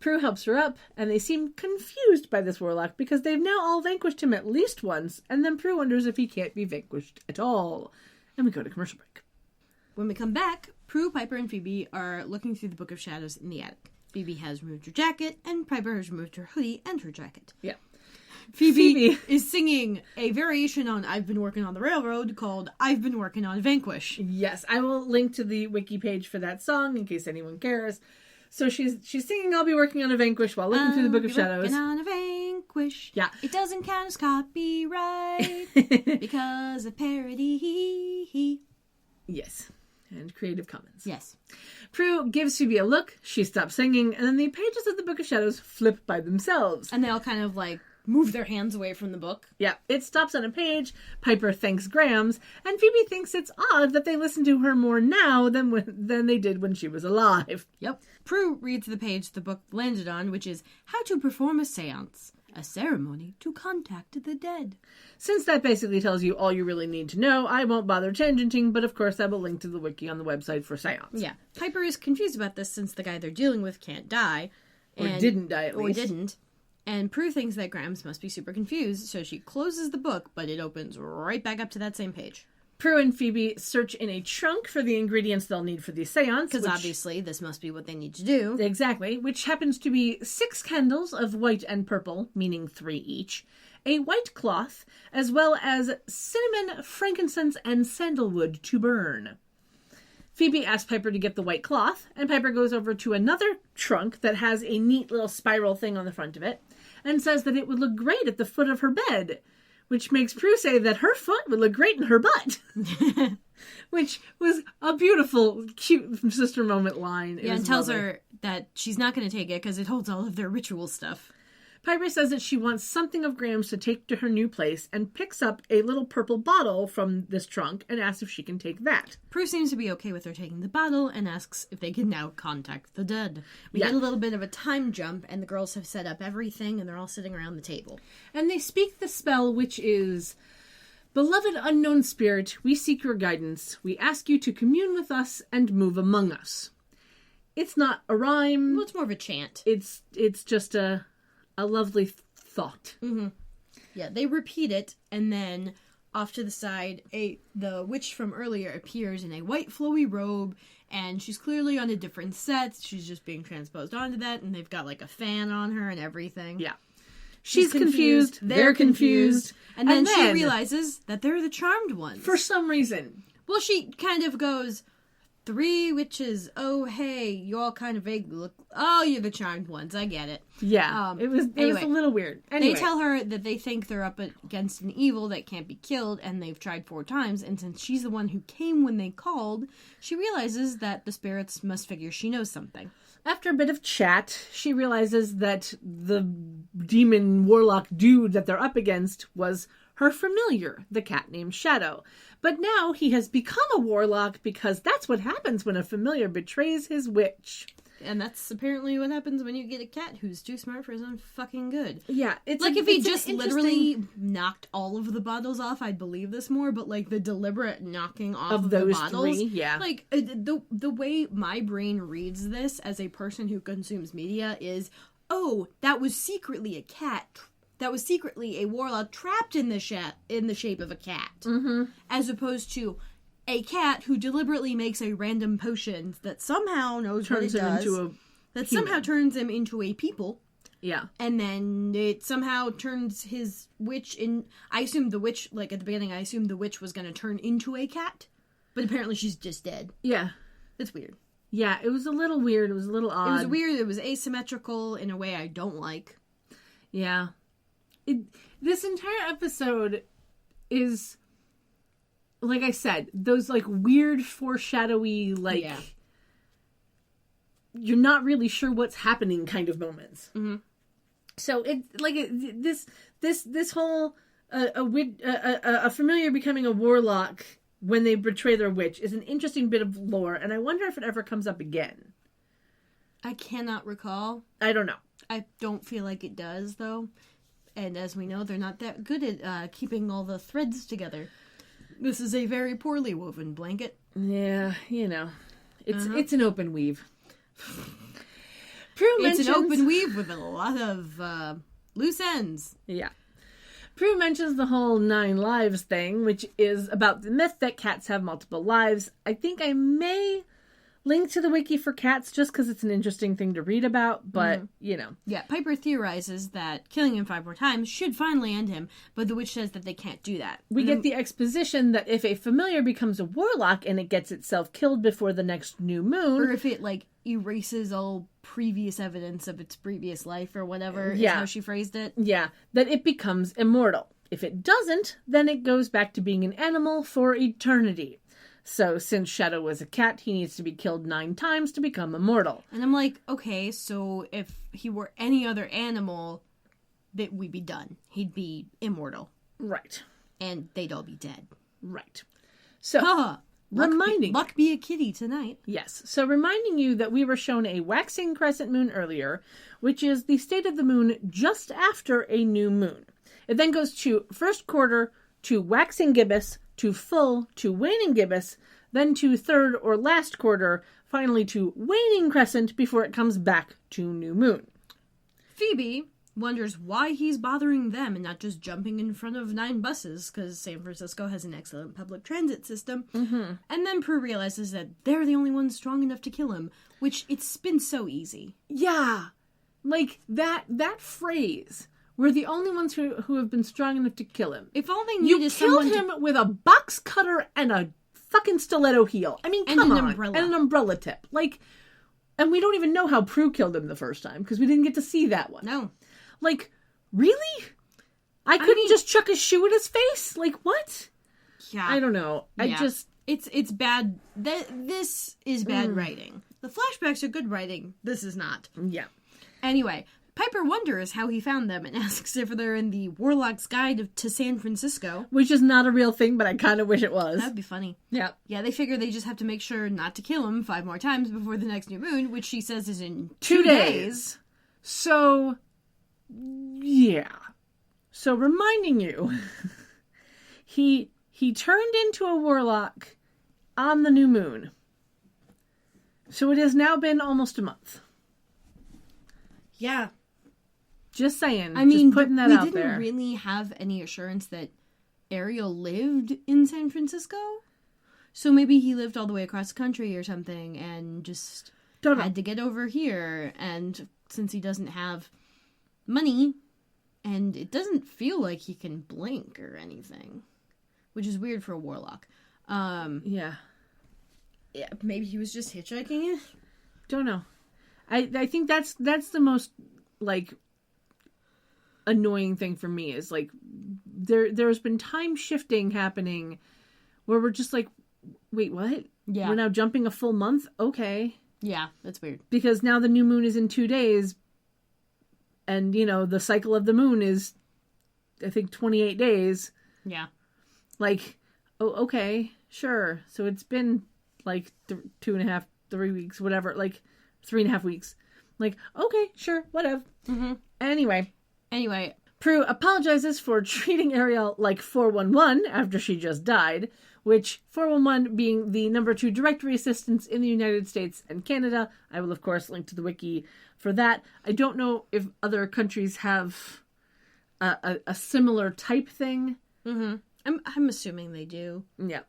Prue helps her up, and they seem confused by this warlock, because they've now all vanquished him at least once, and then Prue wonders if he can't be vanquished at all. And we go to commercial break. When we come back, Prue, Piper, and Phoebe are looking through the Book of Shadows in the attic. Phoebe has removed her jacket, and Piper has removed her hoodie and her jacket. Yeah. Phoebe is singing a variation on I've Been Working on the Railroad called I've Been Working on Vanquish. Yes, I will link to the wiki page for that song in case anyone cares. So she's singing I'll Be Working on a Vanquish while looking through the Book of Shadows. Working on a Vanquish. Yeah. It doesn't count as copyright because of parody. Yes. And Creative Commons. Yes. Prue gives Phoebe a look, she stops singing, and then the pages of the Book of Shadows flip by themselves. And they all kind of, like, move their hands away from the book. Yeah, it stops on a page, Piper thanks Grams, and Phoebe thinks it's odd that they listen to her more now than they did when she was alive. Yep. Prue reads the page the book landed on, which is How to Perform a Seance, a ceremony to contact the dead. Since that basically tells you all you really need to know, I won't bother tangenting, but of course I will link to the wiki on the website for Seance. Yeah. Piper is confused about this since the guy they're dealing with can't die. Or didn't die, at least. Or didn't. And Prue thinks that Grams must be super confused, so she closes the book, but it opens right back up to that same page. Prue and Phoebe search in a trunk for the ingredients they'll need for the seance. Because obviously this must be what they need to do. Exactly, which happens to be 6 candles of white and purple, meaning 3 each, a white cloth, as well as cinnamon, frankincense, and sandalwood to burn. Phoebe asks Piper to get the white cloth, and Piper goes over to another trunk that has a neat little spiral thing on the front of it, and says that it would look great at the foot of her bed, which makes Prue say that her foot would look great in her butt. Which was a beautiful, cute sister moment line. Yeah, and tells her that she's not going to take it because it holds all of their ritual stuff. Piper says that she wants something of Grams to take to her new place and picks up a little purple bottle from this trunk and asks if she can take that. Prue seems to be okay with her taking the bottle and asks if they can now contact the dead. We get a little bit of a time jump, and the girls have set up everything, and they're all sitting around the table. And they speak the spell, which is, Beloved unknown spirit, we seek your guidance. We ask you to commune with us and move among us. It's not a rhyme. Well, it's more of a chant. It's just a lovely thought. Mm-hmm. Yeah, they repeat it, and then off to the side, the witch from earlier appears in a white flowy robe, and she's clearly on a different set. She's just being transposed onto that, and they've got like a fan on her and everything. Yeah. She's confused. They're confused. And then she realizes that they're the charmed ones. For some reason. Well, she kind of goes, 3 witches, oh, hey, you all kind of vaguely look, oh, you're the charmed ones, I get it. Yeah, it was a little weird. Anyway. They tell her that they think they're up against an evil that can't be killed, and they've tried 4 times, and since she's the one who came when they called, she realizes that the spirits must figure she knows something. After a bit of chat, she realizes that the demon warlock dude that they're up against was her familiar, the cat named Shadow. But now he has become a warlock because that's what happens when a familiar betrays his witch. And that's apparently what happens when you get a cat who's too smart for his own fucking good. Yeah. It's like, if he just literally knocked all of the bottles off, I'd believe this more, but, like, the deliberate knocking off of those the bottles, three, yeah. Like, the way my brain reads this as a person who consumes media is, oh, that was secretly a cat. That was secretly a warlock trapped in the shape of a cat. Mm-hmm. As opposed to a cat who deliberately makes a random potion that somehow knows what it does. Somehow turns him into a people. Yeah. And then it somehow turns his witch in... I assumed the witch, like, at the beginning, I assumed the witch was going to turn into a cat. But apparently she's just dead. Yeah. It's weird. Yeah, it was a little weird. It was a little odd. It was weird. It was asymmetrical in a way I don't like. Yeah. This entire episode is... Like I said, those, like, weird, foreshadowy, like, you're not really sure what's happening kind of moments. Mm-hmm. So, this whole, a familiar becoming a warlock when they betray their witch is an interesting bit of lore, and I wonder if it ever comes up again. I cannot recall. I don't know. I don't feel like it does, though. And as we know, they're not that good at keeping all the threads together. This is a very poorly woven blanket. Yeah, you know. It's an open weave. It's an open weave with a lot of loose ends. Yeah. Prue mentions the whole 9 lives thing, which is about the myth that cats have multiple lives. I think I may link to the wiki for cats just because it's an interesting thing to read about, but, you know. Yeah, Piper theorizes that killing him 5 more times should finally end him, but the witch says that they can't do that. We get the exposition that if a familiar becomes a warlock and it gets itself killed before the next new moon... Or if it, like, erases all previous evidence of its previous life or whatever is how she phrased it. Yeah, that it becomes immortal. If it doesn't, then it goes back to being an animal for eternity. So, since Shadow was a cat, he needs to be killed 9 times to become immortal. And I'm like, okay, so if he were any other animal, that we'd be done. He'd be immortal. Right. And they'd all be dead. Right. So, luck be a kitty tonight. Yes. So, reminding you that we were shown a waxing crescent moon earlier, which is the state of the moon just after a new moon. It then goes to first quarter, to waxing gibbous, to full, to waning gibbous, then to third or last quarter, finally to waning crescent before it comes back to new moon. Phoebe wonders why he's bothering them and not just jumping in front of 9 buses, because San Francisco has an excellent public transit system. Mm-hmm. And then Prue realizes that they're the only ones strong enough to kill him, which it's been so easy. Yeah. Like, that phrase... We're the only ones who have been strong enough to kill him. If all they need is someone You killed him with a box cutter and a fucking stiletto heel. I mean, come on. Umbrella. And an umbrella tip. Like, and we don't even know how Prue killed him the first time, because we didn't get to see that one. No. Like, really? I couldn't just chuck a shoe at his face? Like, what? Yeah. I don't know. Yeah. It's bad. This is bad writing. The flashbacks are good writing. This is not. Yeah. Anyway... Piper wonders how he found them and asks if they're in the Warlock's Guide to San Francisco. Which is not a real thing, but I kind of wish it was. That'd be funny. Yeah. Yeah, they figure they just have to make sure not to kill him 5 more times before the next new moon, which she says is in 2 days. So, yeah. So, reminding you, he turned into a warlock on the new moon. So it has now been almost a month. Yeah. Just saying. I mean, just putting that out there. We didn't really have any assurance that Ariel lived in San Francisco. So maybe he lived all the way across the country or something and just had to get over here. And since he doesn't have money, and it doesn't feel like he can blink or anything, which is weird for a warlock. Yeah. Yeah, maybe he was just hitchhiking it. Don't know. I think that's the most, like, annoying thing for me is, like, there's been time shifting happening where we're just like, wait, what? Yeah. We're now jumping a full month? Okay. Yeah, that's weird. Because now the new moon is in 2 days, and, you know, the cycle of the moon is, I think, 28 days. Yeah. Like, oh, okay, sure. So it's been, like, 2.5, 3 weeks, whatever. Like, 3.5 weeks. Like, okay, sure, whatever. Mm-hmm. Anyway, Prue apologizes for treating Ariel like 411 after she just died, which 411 being the number 2 directory assistance in the United States and Canada. I will, of course, link to the wiki for that. I don't know if other countries have a similar type thing. Mm-hmm. I'm assuming they do. Yeah.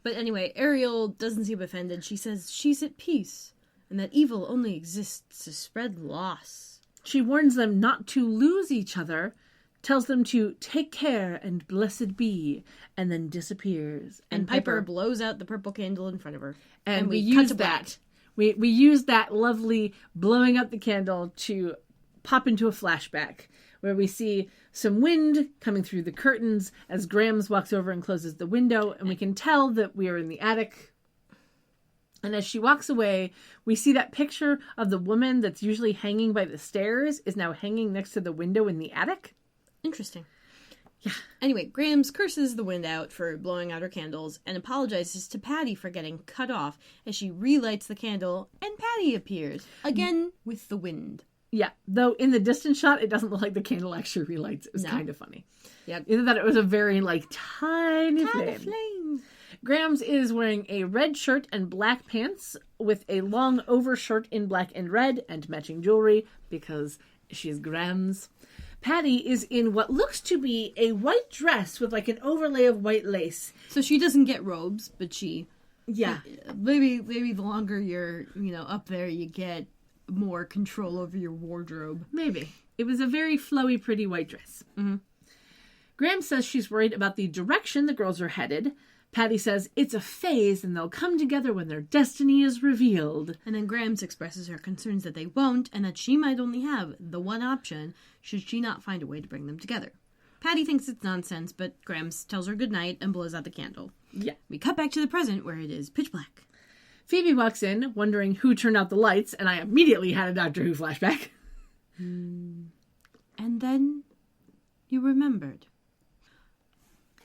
But anyway, Ariel doesn't seem offended. She says she's at peace and that evil only exists to spread loss. She warns them not to lose each other, tells them to take care and blessed be, and then disappears. And Piper blows out the purple candle in front of her. And we use that. We use that lovely blowing up the candle to pop into a flashback where we see some wind coming through the curtains as Grams walks over and closes the window, and we can tell that we are in the attic. And as she walks away, we see that picture of the woman that's usually hanging by the stairs is now hanging next to the window in the attic. Interesting. Yeah. Anyway, Grams curses the wind out for blowing out her candles and apologizes to Patty for getting cut off as she relights the candle, and Patty appears, again with the wind. Yeah, though in the distant shot, it doesn't look like the candle actually relights. It was kind of funny. Yeah. Either that it was a very, tiny flame. Grams is wearing a red shirt and black pants with a long overshirt in black and red and matching jewelry because she's Grams. Patty is in what looks to be a white dress with an overlay of white lace. So she doesn't get robes, but she... Yeah. Maybe the longer you're, up there, you get more control over your wardrobe. Maybe. It was a very flowy, pretty white dress. Mm-hmm. Grams says she's worried about the direction the girls are headed. Patty says it's a phase and they'll come together when their destiny is revealed. And then Grams expresses her concerns that they won't and that she might only have the one option should she not find a way to bring them together. Patty thinks it's nonsense, but Grams tells her goodnight and blows out the candle. Yeah. We cut back to the present where it is pitch black. Phoebe walks in, wondering who turned out the lights, and I immediately had a Doctor Who flashback. And then you remembered.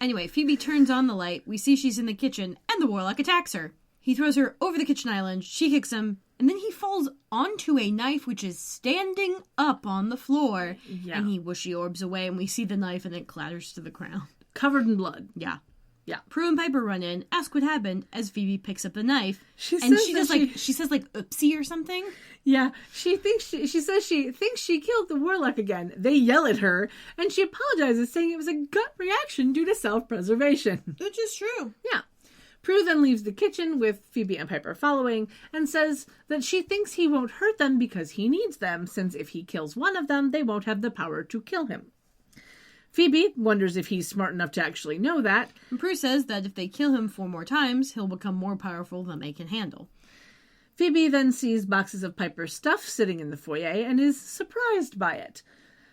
Anyway, Phoebe turns on the light. We see she's in the kitchen, and the warlock attacks her. He throws her over the kitchen island. She kicks him, and then he falls onto a knife which is standing up on the floor. Yeah. And he whooshy orbs away, and we see the knife, and it clatters to the ground. Covered in blood. Yeah. Yeah. Prue and Piper run in, ask what happened, as Phoebe picks up the knife. She says oopsie or something. Yeah, she says she thinks she killed the warlock again. They yell at her, and she apologizes, saying it was a gut reaction due to self-preservation. Which is true. Yeah. Prue then leaves the kitchen with Phoebe and Piper following, and says that she thinks he won't hurt them because he needs them, since if he kills one of them, they won't have the power to kill him. Phoebe wonders if he's smart enough to actually know that. And Prue says that if they kill him 4 more times, he'll become more powerful than they can handle. Phoebe then sees boxes of Piper's stuff sitting in the foyer and is surprised by it.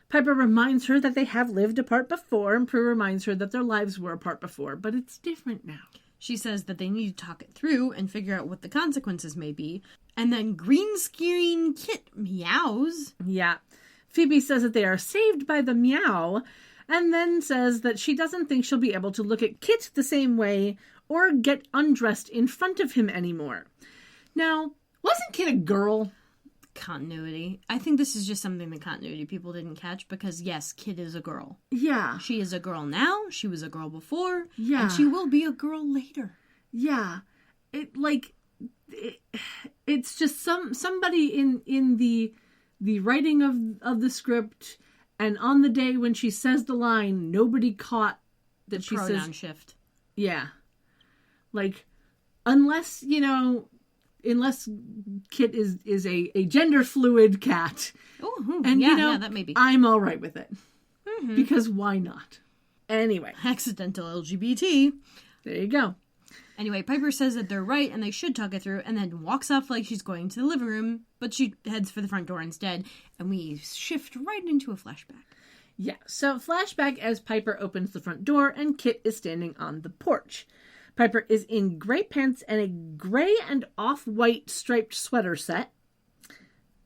Piper reminds her that they have lived apart before, and Prue reminds her that their lives were apart before, but it's different now. She says that they need to talk it through and figure out what the consequences may be. And then green screen Kit meows. Yeah. Phoebe says that they are saved by the meow, and then says that she doesn't think she'll be able to look at Kit the same way or get undressed in front of him anymore. Now, wasn't Kit a girl? Continuity. I think this is just something the continuity people didn't catch because, yes, Kit is a girl. Yeah. She is a girl now. She was a girl before. Yeah. And she will be a girl later. Yeah. It's just somebody in the writing of the script, and on the day when she says the line, nobody caught that she says... pronoun shift. Yeah. Unless Kit is a gender fluid cat. Oh, and yeah, that may be. I'm all right with it. Mm-hmm. Because why not? Anyway. Accidental LGBT. There you go. Anyway, Piper says that they're right and they should talk it through, and then walks off like she's going to the living room, but she heads for the front door instead, and we shift right into a flashback. Yeah, so flashback as Piper opens the front door and Kit is standing on the porch. Piper is in gray pants and a gray and off-white striped sweater set.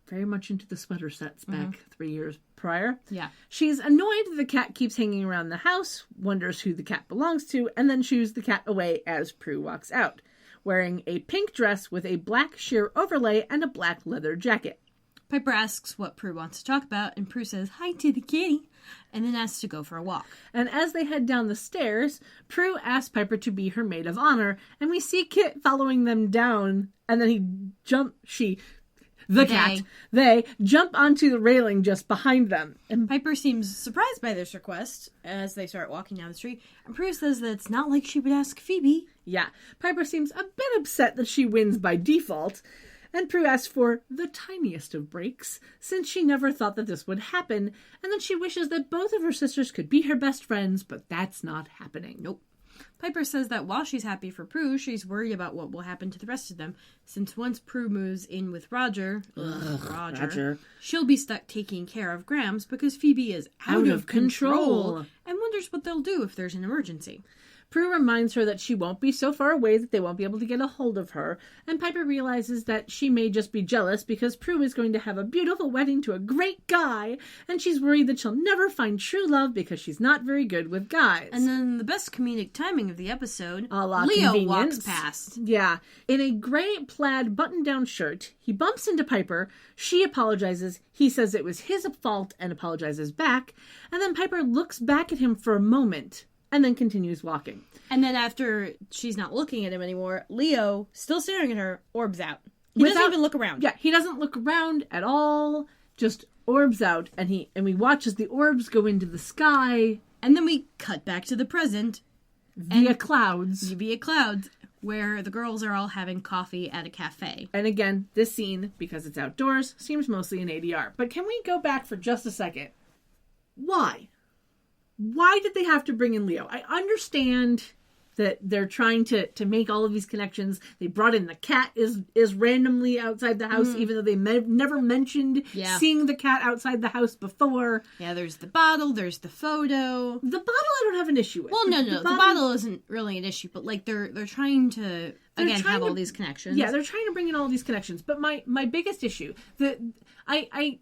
Very much into the sweater sets back 3 years prior. Yeah. She's annoyed that the cat keeps hanging around the house, wonders who the cat belongs to, and then shoos the cat away as Prue walks out. wearing a pink dress with a black sheer overlay and a black leather jacket. Piper asks what Prue wants to talk about, and Prue says, "Hi to the kitty," and then asks to go for a walk. And as they head down the stairs, Prue asks Piper to be her maid of honor, and we see Kit following them down, and then they jump onto the railing just behind them. And Piper seems surprised by this request as they start walking down the street, and Prue says that it's not like she would ask Phoebe. Yeah, Piper seems a bit upset that she wins by default, and Prue asks for the tiniest of breaks, since she never thought that this would happen, and then she wishes that both of her sisters could be her best friends, but that's not happening. Nope. Piper says that while she's happy for Prue, she's worried about what will happen to the rest of them, since once Prue moves in with Roger, she'll be stuck taking care of Grams because Phoebe is out of control, and wonders what they'll do if there's an emergency. Prue reminds her that she won't be so far away that they won't be able to get a hold of her, and Piper realizes that she may just be jealous because Prue is going to have a beautiful wedding to a great guy, and she's worried that she'll never find true love because she's not very good with guys. And then the best comedic timing of the episode, Leo convenience. Walks past. Yeah. In a gray plaid button-down shirt, he bumps into Piper, she apologizes, he says it was his fault and apologizes back, and then Piper looks back at him for a moment, and then continues walking. And then after she's not looking at him anymore, Leo, still staring at her, orbs out. He doesn't even look around. Yeah, he doesn't look around at all, just orbs out, and we watch as the orbs go into the sky. And then we cut back to the present. Via clouds, where the girls are all having coffee at a cafe. And again, this scene, because it's outdoors, seems mostly an ADR. But can we go back for just a second? Why? Why did they have to bring in Leo? I understand that they're trying to make all of these connections. They brought in the cat is randomly outside the house, even though they never mentioned seeing the cat outside the house before. Yeah, there's the bottle, there's the photo. The bottle I don't have an issue with. Well, no, the bottle isn't really an issue, but like they're trying to have all these connections. Yeah, they're trying to bring in all these connections. But my biggest issue, I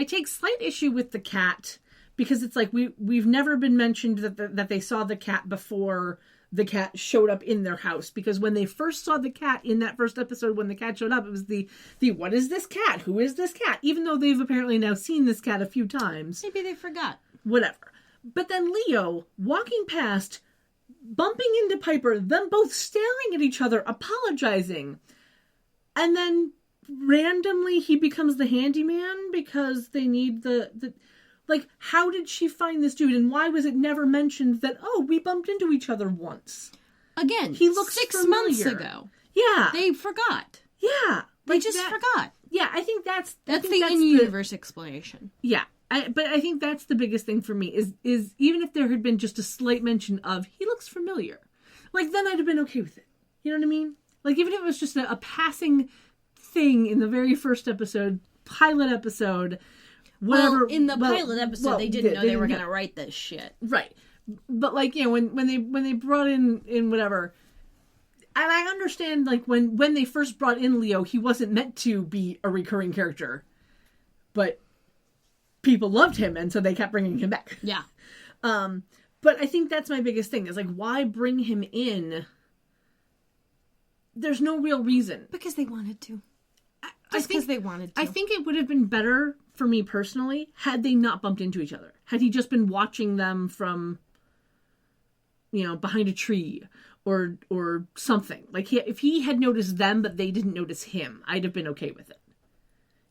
take slight issue with the cat. Because it's like we've never been mentioned that they saw the cat before the cat showed up in their house. Because when they first saw the cat in that first episode, when the cat showed up, it was the what is this cat? Who is this cat? Even though they've apparently now seen this cat a few times. Maybe they forgot. Whatever. But then Leo, walking past, bumping into Piper, them both staring at each other, apologizing. And then randomly he becomes the handyman because they need the like, how did she find this dude, and why was it never mentioned that, oh, we bumped into each other once? Again, he looks 6 months ago. Yeah. They forgot. Yeah. They just forgot. Yeah, I think that's the in-universe explanation. Yeah. But I think that's the biggest thing for me, is even if there had been just a slight mention of, he looks familiar, like, then I'd have been okay with it. You know what I mean? Like, even if it was just a passing thing in the very first episode, pilot episode... Whatever. Well, in the pilot episode, they didn't know they were going to write this shit. Right. But, like, you know, when they brought in whatever... And I understand, like, when they first brought in Leo, he wasn't meant to be a recurring character. But people loved him, and so they kept bringing him back. Yeah. But I think that's my biggest thing, is, like, why bring him in? There's no real reason. Because they wanted to. Because they wanted to. I think it would have been better for me personally had they not bumped into each other. Had he just been watching them from, you know, behind a tree or something. Like, if he had noticed them but they didn't notice him, I'd have been okay with it.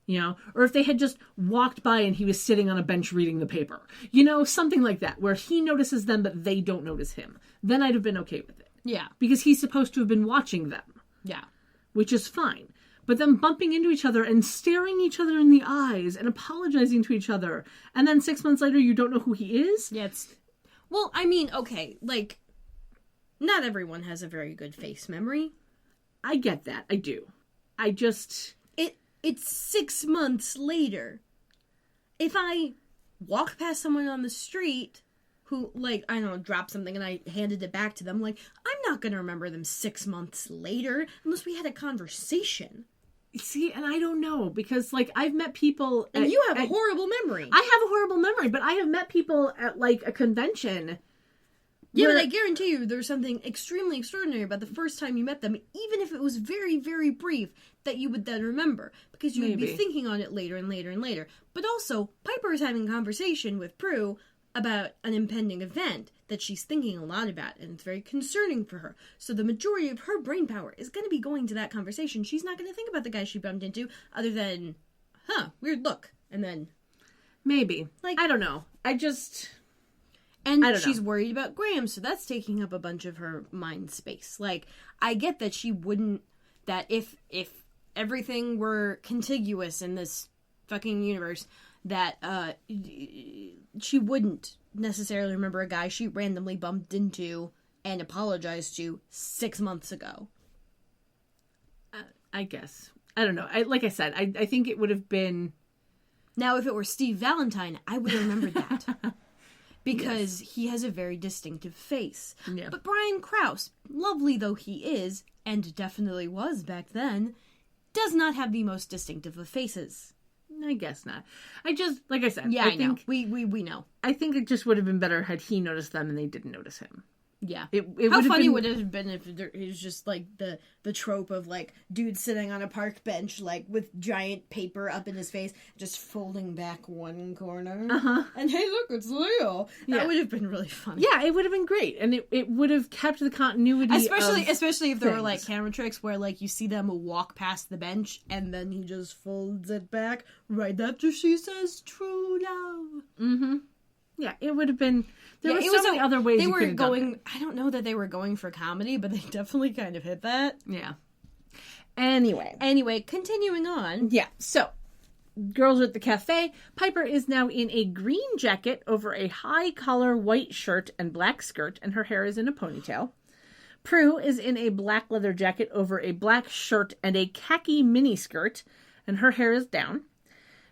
You know? Or if they had just walked by and he was sitting on a bench reading the paper. You know, something like that, where he notices them but they don't notice him. Then I'd have been okay with it. Yeah. Because he's supposed to have been watching them. Yeah. Which is fine. But them bumping into each other and staring each other in the eyes and apologizing to each other. And then 6 months later, you don't know who he is? Yeah, well, I mean, okay, like, not everyone has a very good face memory. I get that. I do. I just... It's 6 months later. If I walk past someone on the street who, like, I don't know, dropped something and I handed it back to them, like, I'm not going to remember them 6 months later unless we had a conversation. See, and I don't know, because, like, I've met people... And you have a horrible memory. I have a horrible memory, but I have met people at, like, a convention Yeah, but I guarantee you there's something extremely extraordinary about the first time you met them, even if it was very, very brief, that you would then remember. Because you would be thinking on it later and later and later. But also, Piper is having a conversation with Prue about an impending event that she's thinking a lot about, and it's very concerning for her. So the majority of her brain power is going to be going to that conversation. She's not going to think about the guy she bumped into, other than, weird look. And then... Maybe. I don't know. And she's worried about Graham, so that's taking up a bunch of her mind space. I get that she wouldn't... That if everything were contiguous in this fucking universe, that she wouldn't necessarily remember a guy she randomly bumped into and apologized to 6 months ago. I guess. I don't know. Like I said, I think it would have been... Now, if it were Steve Valentine, I would have remembered that. Because he has a very distinctive face. Yeah. But Brian Krause, lovely though he is, and definitely was back then, does not have the most distinctive of faces. I guess not. Like I said, yeah, I think know. We know. I think it just would have been better had he noticed them and they didn't notice him. Yeah. How funny would it have been if it was just the trope of dude sitting on a park bench with giant paper up in his face, just folding back one corner. And hey, look, it's Leo. That would have been really funny. Yeah, it would have been great, and it would have kept the continuity. Especially if there were camera tricks where you see them walk past the bench and then he just folds it back right after she says "true love." Mm-hmm. Yeah, it would have been. There were so many other ways they you were could have going. done it. I don't know that they were going for comedy, but they definitely kind of hit that. Yeah. Anyway, continuing on. Yeah. So, girls are at the cafe. Piper is now in a green jacket over a high collar white shirt and black skirt, and her hair is in a ponytail. Prue is in a black leather jacket over a black shirt and a khaki miniskirt, and her hair is down.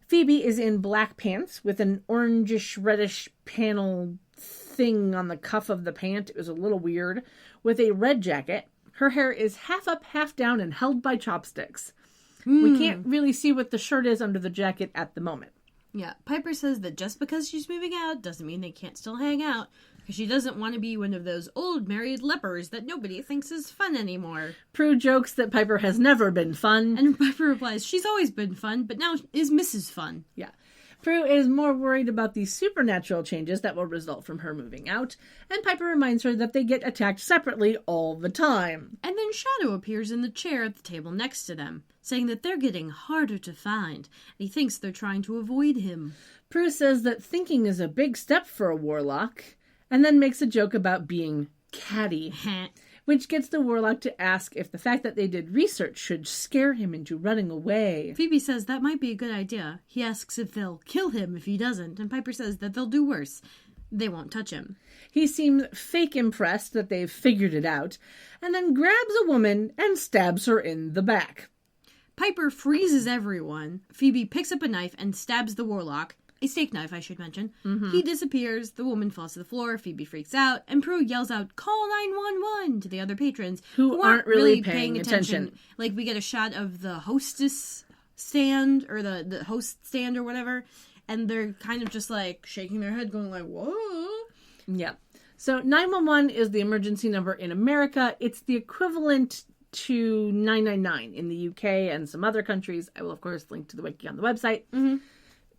Phoebe is in black pants with an orangish reddish panel thing on the cuff of the pant. It was a little weird. With a red jacket. Her hair is half up, half down, and held by chopsticks. We can't really see what the shirt is under the jacket at the moment. Yeah, Piper says that just because she's moving out doesn't mean they can't still hang out, because she doesn't want to be one of those old married lepers that nobody thinks is fun anymore. Prue jokes that Piper has never been fun. And Piper replies, she's always been fun, but now is Mrs. Fun. Yeah. Prue is more worried about the supernatural changes that will result from her moving out, and Piper reminds her that they get attacked separately all the time. And then Shadow appears in the chair at the table next to them, saying that they're getting harder to find, and he thinks they're trying to avoid him. Prue says that thinking is a big step for a warlock, and then makes a joke about being catty, which gets the warlock to ask if the fact that they did research should scare him into running away. Phoebe says that might be a good idea. He asks if they'll kill him if he doesn't, and Piper says that they'll do worse. They won't touch him. He seems fake impressed that they've figured it out, and then grabs a woman and stabs her in the back. Piper freezes everyone. Phoebe picks up a knife and stabs the warlock. A steak knife, I should mention. Mm-hmm. He disappears, the woman falls to the floor, Phoebe freaks out, and Prue yells out, "Call 911!" to the other patrons who aren't really paying attention. We get a shot of the hostess stand, or the host stand or whatever, and they're kind of just shaking their head, going whoa. Yeah. So 911 is the emergency number in America. It's the equivalent to 999 in the UK and some other countries. I will, of course, link to the wiki on the website. Mm-hmm.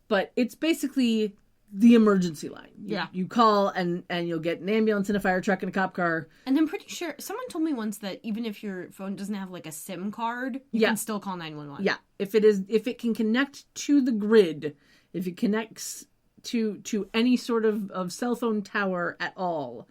But it's basically the emergency line. You call and you'll get an ambulance and a fire truck and a cop car. And I'm pretty sure, someone told me once that even if your phone doesn't have a SIM card, you can still call 911. Yeah. If it can connect to the grid, if it connects to any sort of cell phone tower at all,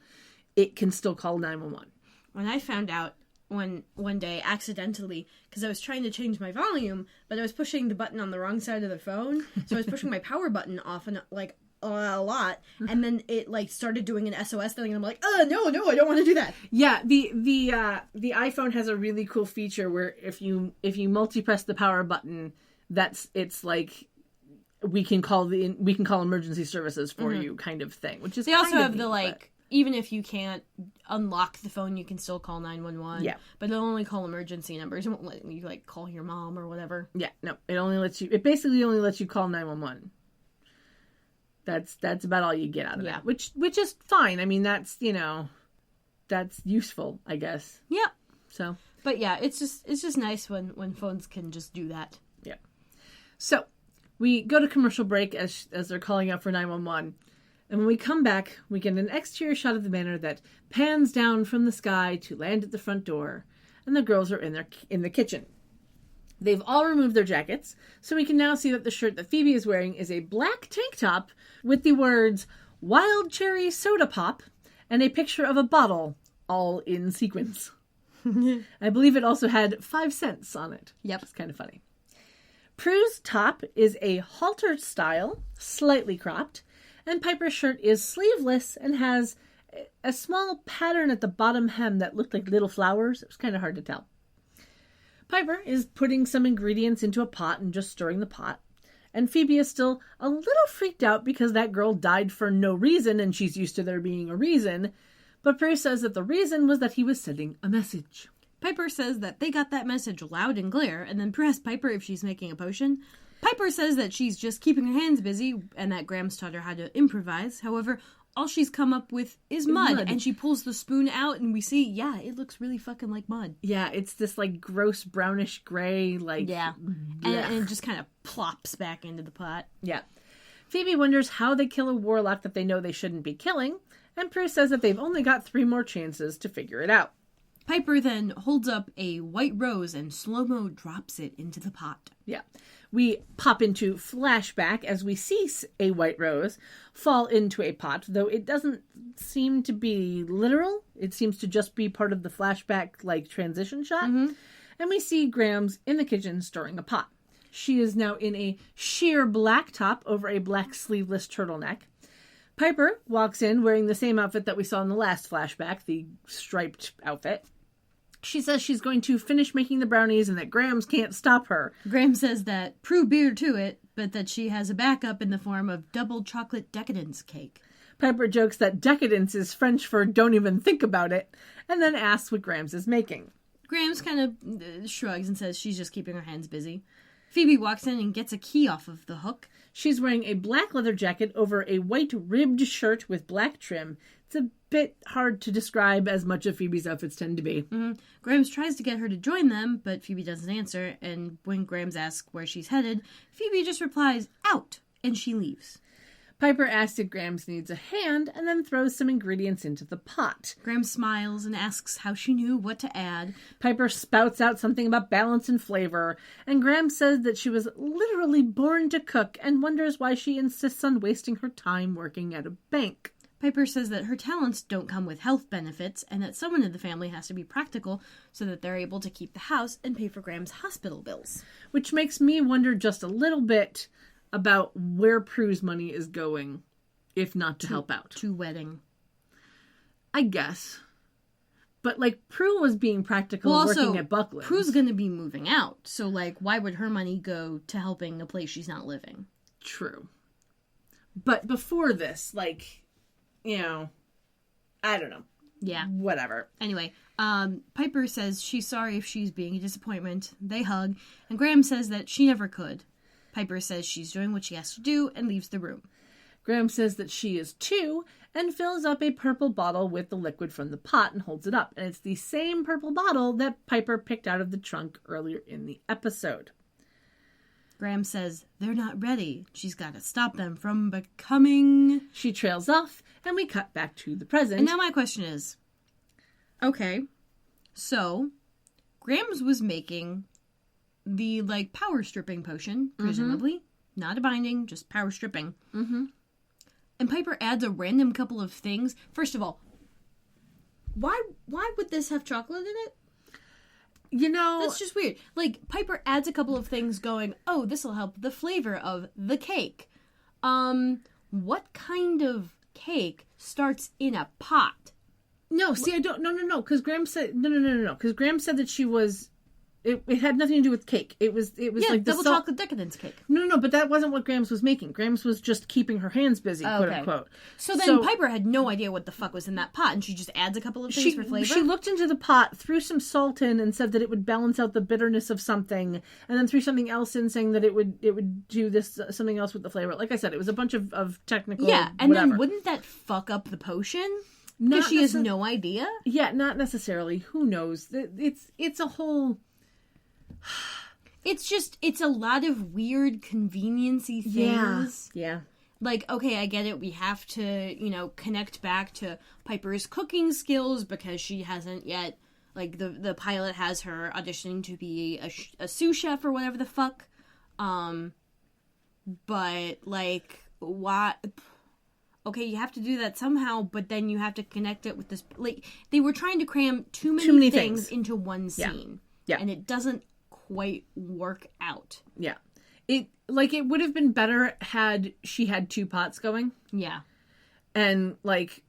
it can still call 911. When I found out one day accidentally, because I was trying to change my volume, but I was pushing the button on the wrong side of the phone, so I was pushing my power button off and a lot, and then it started doing an SOS thing, and I'm like, no, I don't want to do that. Yeah, the iPhone has a really cool feature where if you multi-press the power button, we can call emergency services for you kind of thing, which is they also have even if you can't unlock the phone, you can still call 911. Yeah. But it'll only call emergency numbers. It won't let you, call your mom or whatever. Yeah, no. It basically only lets you call 911. That's about all you get out of that, which is fine. I mean, that's useful, I guess. Yep. So, but yeah, it's just nice when phones can just do that. Yeah. So we go to commercial break as they're calling out for 911. And when we come back, we get an exterior shot of the manor that pans down from the sky to land at the front door, and the girls are in the kitchen. They've all removed their jackets, so we can now see that the shirt that Phoebe is wearing is a black tank top with the words "Wild Cherry Soda Pop" and a picture of a bottle, all in sequins. I believe it also had 5 cents on it. Yep. It's kind of funny. Prue's top is a halter style, slightly cropped, and Piper's shirt is sleeveless and has a small pattern at the bottom hem that looked like little flowers. It was kind of hard to tell. Piper is putting some ingredients into a pot and just stirring the pot. And Phoebe is still a little freaked out because that girl died for no reason and she's used to there being a reason. But Prue says that the reason was that he was sending a message. Piper says that they got that message loud and clear, and then Prue asks Piper if she's making a potion. Piper says that she's just keeping her hands busy and that Graham's taught her how to improvise. However, all she's come up with is mud. And she pulls the spoon out and we see, it looks really fucking like mud. Yeah, it's this like gross brownish gray, like... Yeah, and it just kind of plops back into the pot. Yeah. Phoebe wonders how they kill a warlock that they know they shouldn't be killing, and Prue says that they've only got 3 more chances to figure it out. Piper then holds up a white rose and slow-mo drops it into the pot. Yeah. We pop into flashback as we see a white rose fall into a pot, though it doesn't seem to be literal. It seems to just be part of the flashback, like, transition shot. Mm-hmm. And we see Grams in the kitchen stirring a pot. She is now in a sheer black top over a black sleeveless turtleneck. Piper walks in wearing the same outfit that we saw in the last flashback, the striped outfit. She says she's going to finish making the brownies and that Grams can't stop her. Graham says that Prue beat her to it, but that she has a backup in the form of double chocolate decadence cake. Piper jokes that decadence is French for don't even think about it, and then asks what Grams is making. Grams kind of shrugs and says she's just keeping her hands busy. Phoebe walks in and gets a key off of the hook. She's wearing a black leather jacket over a white ribbed shirt with black trim. It's a bit hard to describe, as much of Phoebe's outfits tend to be. Mm-hmm. Grams tries to get her to join them, but Phoebe doesn't answer, and when Grams asks where she's headed, Phoebe just replies, "Out," and she leaves. Piper asks if Grams needs a hand, and then throws some ingredients into the pot. Grams smiles and asks how she knew what to add. Piper spouts out something about balance and flavor, and Grams says that she was literally born to cook and wonders why she insists on wasting her time working at a bank. Piper says that her talents don't come with health benefits and that someone in the family has to be practical so that they're able to keep the house and pay for Graham's hospital bills. Which makes me wonder just a little bit about where Prue's money is going, if not to help out. To wedding. I guess. But, like, Prue was being practical working at Buckland's. Prue's going to be moving out, so, like, why would her money go to helping a place she's not living? True. But before this, like... I don't know. Yeah. Whatever. Anyway, Piper says she's sorry if she's being a disappointment. They hug, and Graham says that she never could. Piper says she's doing what she has to do and leaves the room. Graham says that she is too, and fills up a purple bottle with the liquid from the pot and holds it up. And it's the same purple bottle that Piper picked out of the trunk earlier in the episode. Graham says they're not ready. She's got to stop them from becoming... She trails off, and we cut back to the present. And now my question is, okay, so Graham's was making the, like, power stripping potion, presumably. Mm-hmm. Not a binding, just power stripping. Mm-hmm. And Piper adds a random couple of things. First of all, why would this have chocolate in it? That's just weird. Like, Piper adds a couple of things going, oh, this will help the flavor of the cake. What kind of cake starts in a pot? No, see, I don't, no, because Graham said, no, because Graham said that she was It had nothing to do with cake. It was like double chocolate decadence cake. No, but that wasn't what Grams was making. Grams was just keeping her hands busy, quote unquote. So then Piper had no idea what the fuck was in that pot, and she just adds a couple of things for flavor? She looked into the pot, threw some salt in, and said that it would balance out the bitterness of something, and then threw something else in, saying that it would do this something else with the flavor. Like I said, it was a bunch of technical and then wouldn't that fuck up the potion? Because she has no idea? Yeah, not necessarily. Who knows? It's a whole... It's a lot of weird conveniency things. Yeah. Like, okay, I get it. We have to, connect back to Piper's cooking skills because she hasn't yet, like, the pilot has her auditioning to be a sous chef or whatever the fuck. But, like, why... Okay, you have to do that somehow, but then you have to connect it with this... Like, they were trying to cram too many things into one scene. Yeah. And it doesn't quite work out. Yeah. It would have been better had she had two pots going. Yeah. And, like,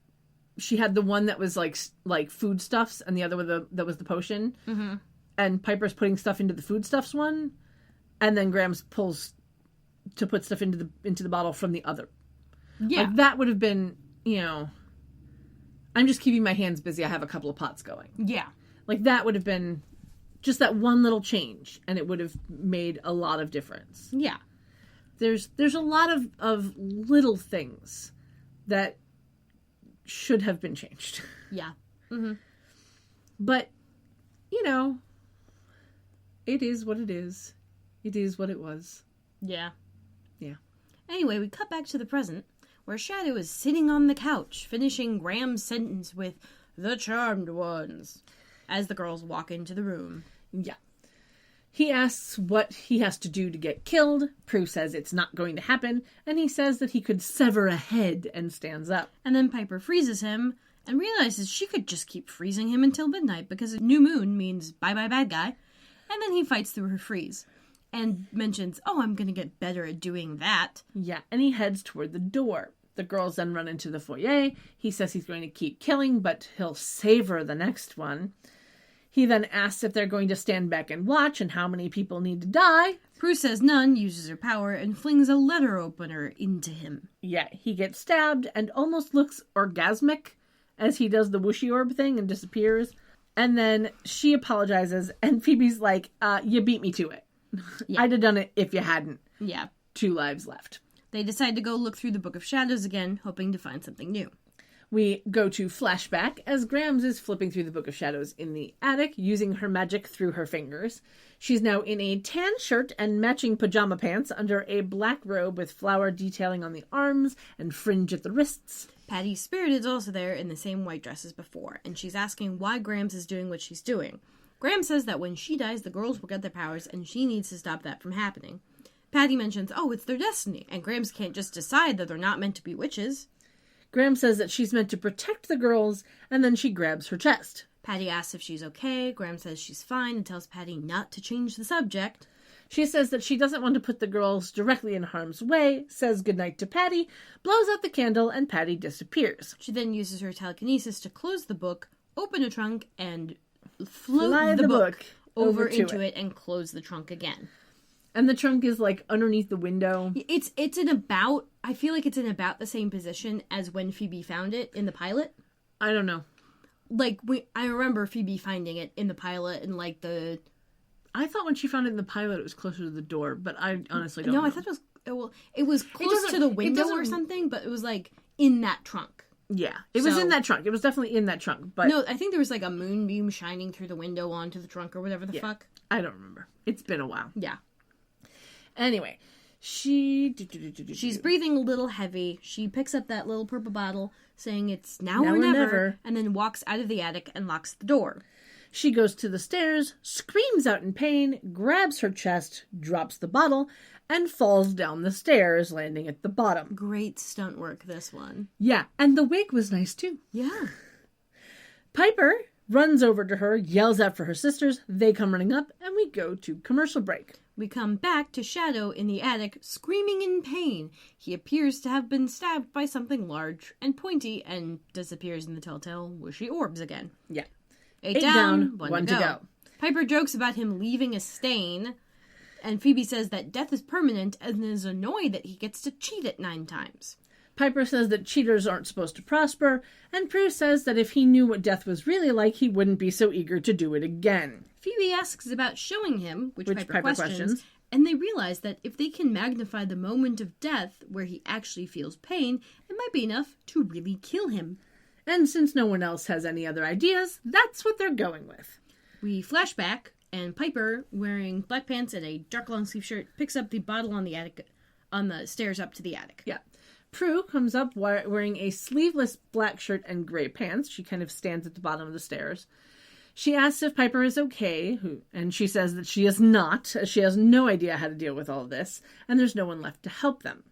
she had the one that was, like foodstuffs and the other one that was the potion. Mm-hmm. And Piper's putting stuff into the foodstuffs one. And then Grams pulls to put stuff into the bottle from the other. Yeah. Like, that would have been, I'm just keeping my hands busy. I have a couple of pots going. Yeah. Like, that would have been just that one little change, and it would have made a lot of difference. Yeah. There's a lot of little things that should have been changed. Yeah. Mm-hmm. But, it is what it is. It is what it was. Yeah. Yeah. Anyway, we cut back to the present, where Shadow is sitting on the couch, finishing Graham's sentence with "the charmed ones," as the girls walk into the room. Yeah. He asks what he has to do to get killed. Prue says it's not going to happen, and he says that he could sever a head and stands up. And then Piper freezes him and realizes she could just keep freezing him until midnight because a new moon means bye-bye bad guy. And then he fights through her freeze and mentions, I'm going to get better at doing that. Yeah, and he heads toward the door. The girls then run into the foyer. He says he's going to keep killing, but he'll savor the next one. He then asks if they're going to stand back and watch and how many people need to die. Prue says none, uses her power, and flings a letter opener into him. Yeah, he gets stabbed and almost looks orgasmic as he does the whooshy orb thing and disappears. And then she apologizes, and Phoebe's like, you beat me to it. Yeah. I'd have done it if you hadn't. Yeah. 2 lives left. They decide to go look through the Book of Shadows again, hoping to find something new. We go to flashback as Grams is flipping through the Book of Shadows in the attic, using her magic through her fingers. She's now in a tan shirt and matching pajama pants under a black robe with flower detailing on the arms and fringe at the wrists. Patty's spirit is also there in the same white dress as before, and she's asking why Grams is doing what she's doing. Grams says that when she dies, the girls will get their powers, and she needs to stop that from happening. Patty mentions, it's their destiny, and Grams can't just decide that they're not meant to be witches. Grams says that she's meant to protect the girls, and then she grabs her chest. Patty asks if she's okay. Grams says she's fine and tells Patty not to change the subject. She says that she doesn't want to put the girls directly in harm's way, says goodnight to Patty, blows out the candle, and Patty disappears. She then uses her telekinesis to close the book, open a trunk, and float the book over into it and close the trunk again. And the trunk is, like, underneath the window. I feel like it's in about the same position as when Phoebe found it in the pilot. I don't know. Like, I remember Phoebe finding it in the pilot and, like, the... I thought when she found it in the pilot, it was closer to the door, but I honestly don't know. I thought it was close to the window or something, but it was, like, in that trunk. Yeah, it was in that trunk. It was definitely in that trunk, but... No, I think there was, like, a moonbeam shining through the window onto the trunk or whatever the fuck. I don't remember. It's been a while. Yeah. Anyway, she's breathing a little heavy. She picks up that little purple bottle, saying it's now or never, and then walks out of the attic and locks the door. She goes to the stairs, screams out in pain, grabs her chest, drops the bottle, and falls down the stairs, landing at the bottom. Great stunt work, this one. Yeah, and the wig was nice, too. Yeah. Piper runs over to her, yells out for her sisters, they come running up, and we go to commercial break. We come back to Shadow in the attic, screaming in pain. He appears to have been stabbed by something large and pointy, and disappears in the telltale wishy orbs again. Yeah. 8 down, 1 to go. Piper jokes about him leaving a stain, and Phoebe says that death is permanent and is annoyed that he gets to cheat it 9 times. Piper says that cheaters aren't supposed to prosper, and Prue says that if he knew what death was really like, he wouldn't be so eager to do it again. Phoebe asks about showing him, which Piper questions, and they realize that if they can magnify the moment of death where he actually feels pain, it might be enough to really kill him. And since no one else has any other ideas, that's what they're going with. We flash back, and Piper, wearing black pants and a dark long-sleeve shirt, picks up the bottle on the stairs up to the attic. Yeah. Prue comes up wearing a sleeveless black shirt and gray pants. She kind of stands at the bottom of the stairs. She asks if Piper is okay, and she says that she is not, as she has no idea how to deal with all of this, and there's no one left to help them.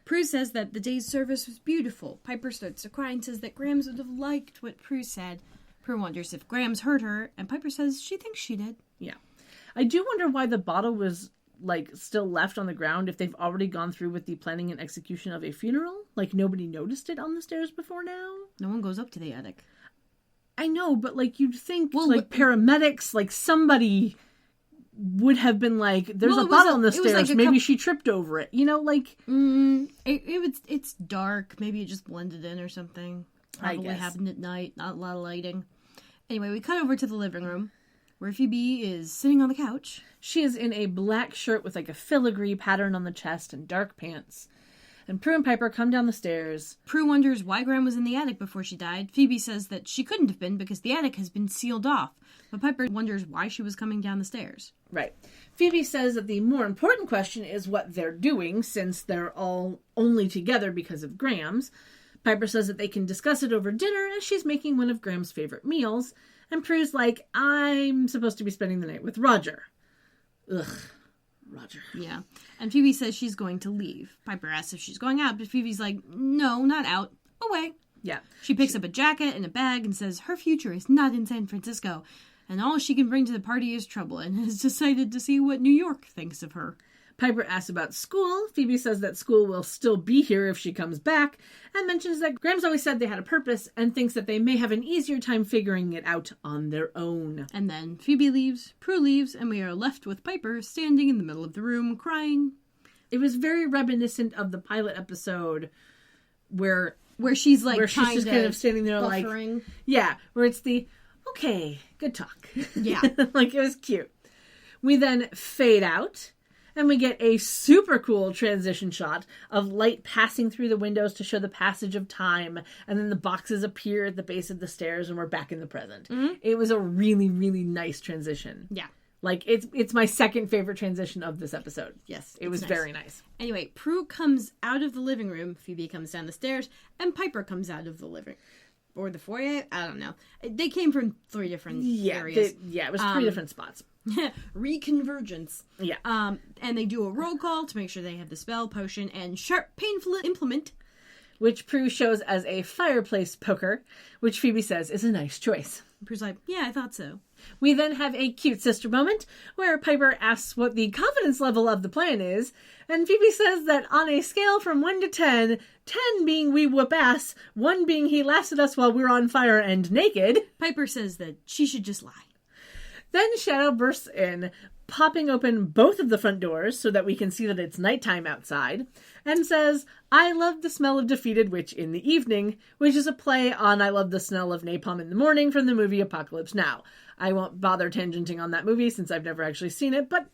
Prue says that the day's service was beautiful. Piper starts to cry and says that Grams would have liked what Prue said. Prue wonders if Grams hurt her, and Piper says she thinks she did. Yeah. I do wonder why the bottle was, still left on the ground if they've already gone through with the planning and execution of a funeral. Nobody noticed it on the stairs before now. No one goes up to the attic. I know, but, you'd think, paramedics, somebody would have been there's a bottle on the stairs. Maybe she tripped over it. It's dark. Maybe it just blended in or something. Probably happened at night. Not a lot of lighting. Anyway, we cut over to the living room, where Phoebe is sitting on the couch. She is in a black shirt with a filigree pattern on the chest and dark pants. And Prue and Piper come down the stairs. Prue wonders why Gram was in the attic before she died. Phoebe says that she couldn't have been because the attic has been sealed off. But Piper wonders why she was coming down the stairs. Right. Phoebe says that the more important question is what they're doing, since they're all only together because of Grams. Piper says that they can discuss it over dinner as she's making one of Gram's favorite meals. And Prue's I'm supposed to be spending the night with Roger. Ugh. Roger. Yeah. And Phoebe says she's going to leave. Piper asks if she's going out, but Phoebe's no, not out. Away. Yeah. She picks up a jacket and a bag and says her future is not in San Francisco, and all she can bring to the party is trouble, and has decided to see what New York thinks of her. Piper asks about school. Phoebe says that school will still be here if she comes back, and mentions that Grams always said they had a purpose, and thinks that they may have an easier time figuring it out on their own. And then Phoebe leaves, Prue leaves, and we are left with Piper standing in the middle of the room, crying. It was very reminiscent of the pilot episode where she's just kind of standing there buffering. Where it's the, okay, good talk. Yeah. It was cute. We then fade out. And we get a super cool transition shot of light passing through the windows to show the passage of time. And then the boxes appear at the base of the stairs and we're back in the present. Mm-hmm. It was a really, really nice transition. Yeah. It's my second favorite transition of this episode. Yes. It was nice. Very nice. Anyway, Prue comes out of the living room. Phoebe comes down the stairs. And Piper comes out of the living room. Or the foyer? I don't know. They came from 3 different areas. It was 3 different spots. Reconvergence. Yeah. And they do a roll call to make sure they have the spell, potion, and sharp, painful implement. Which Prue shows as a fireplace poker, which Phoebe says is a nice choice. Prue's yeah, I thought so. We then have a cute sister moment where Piper asks what the confidence level of the plan is, and Phoebe says that on a scale from 1 to 10, 10 being we whoop ass, 1 being he laughs at us while we're on fire and naked, Piper says that she should just lie. Then Shadow bursts in, popping open both of the front doors so that we can see that it's nighttime outside, and says, I love the smell of defeated witch in the evening, which is a play on I love the smell of napalm in the morning from the movie Apocalypse Now. I won't bother tangenting on that movie since I've never actually seen it, but,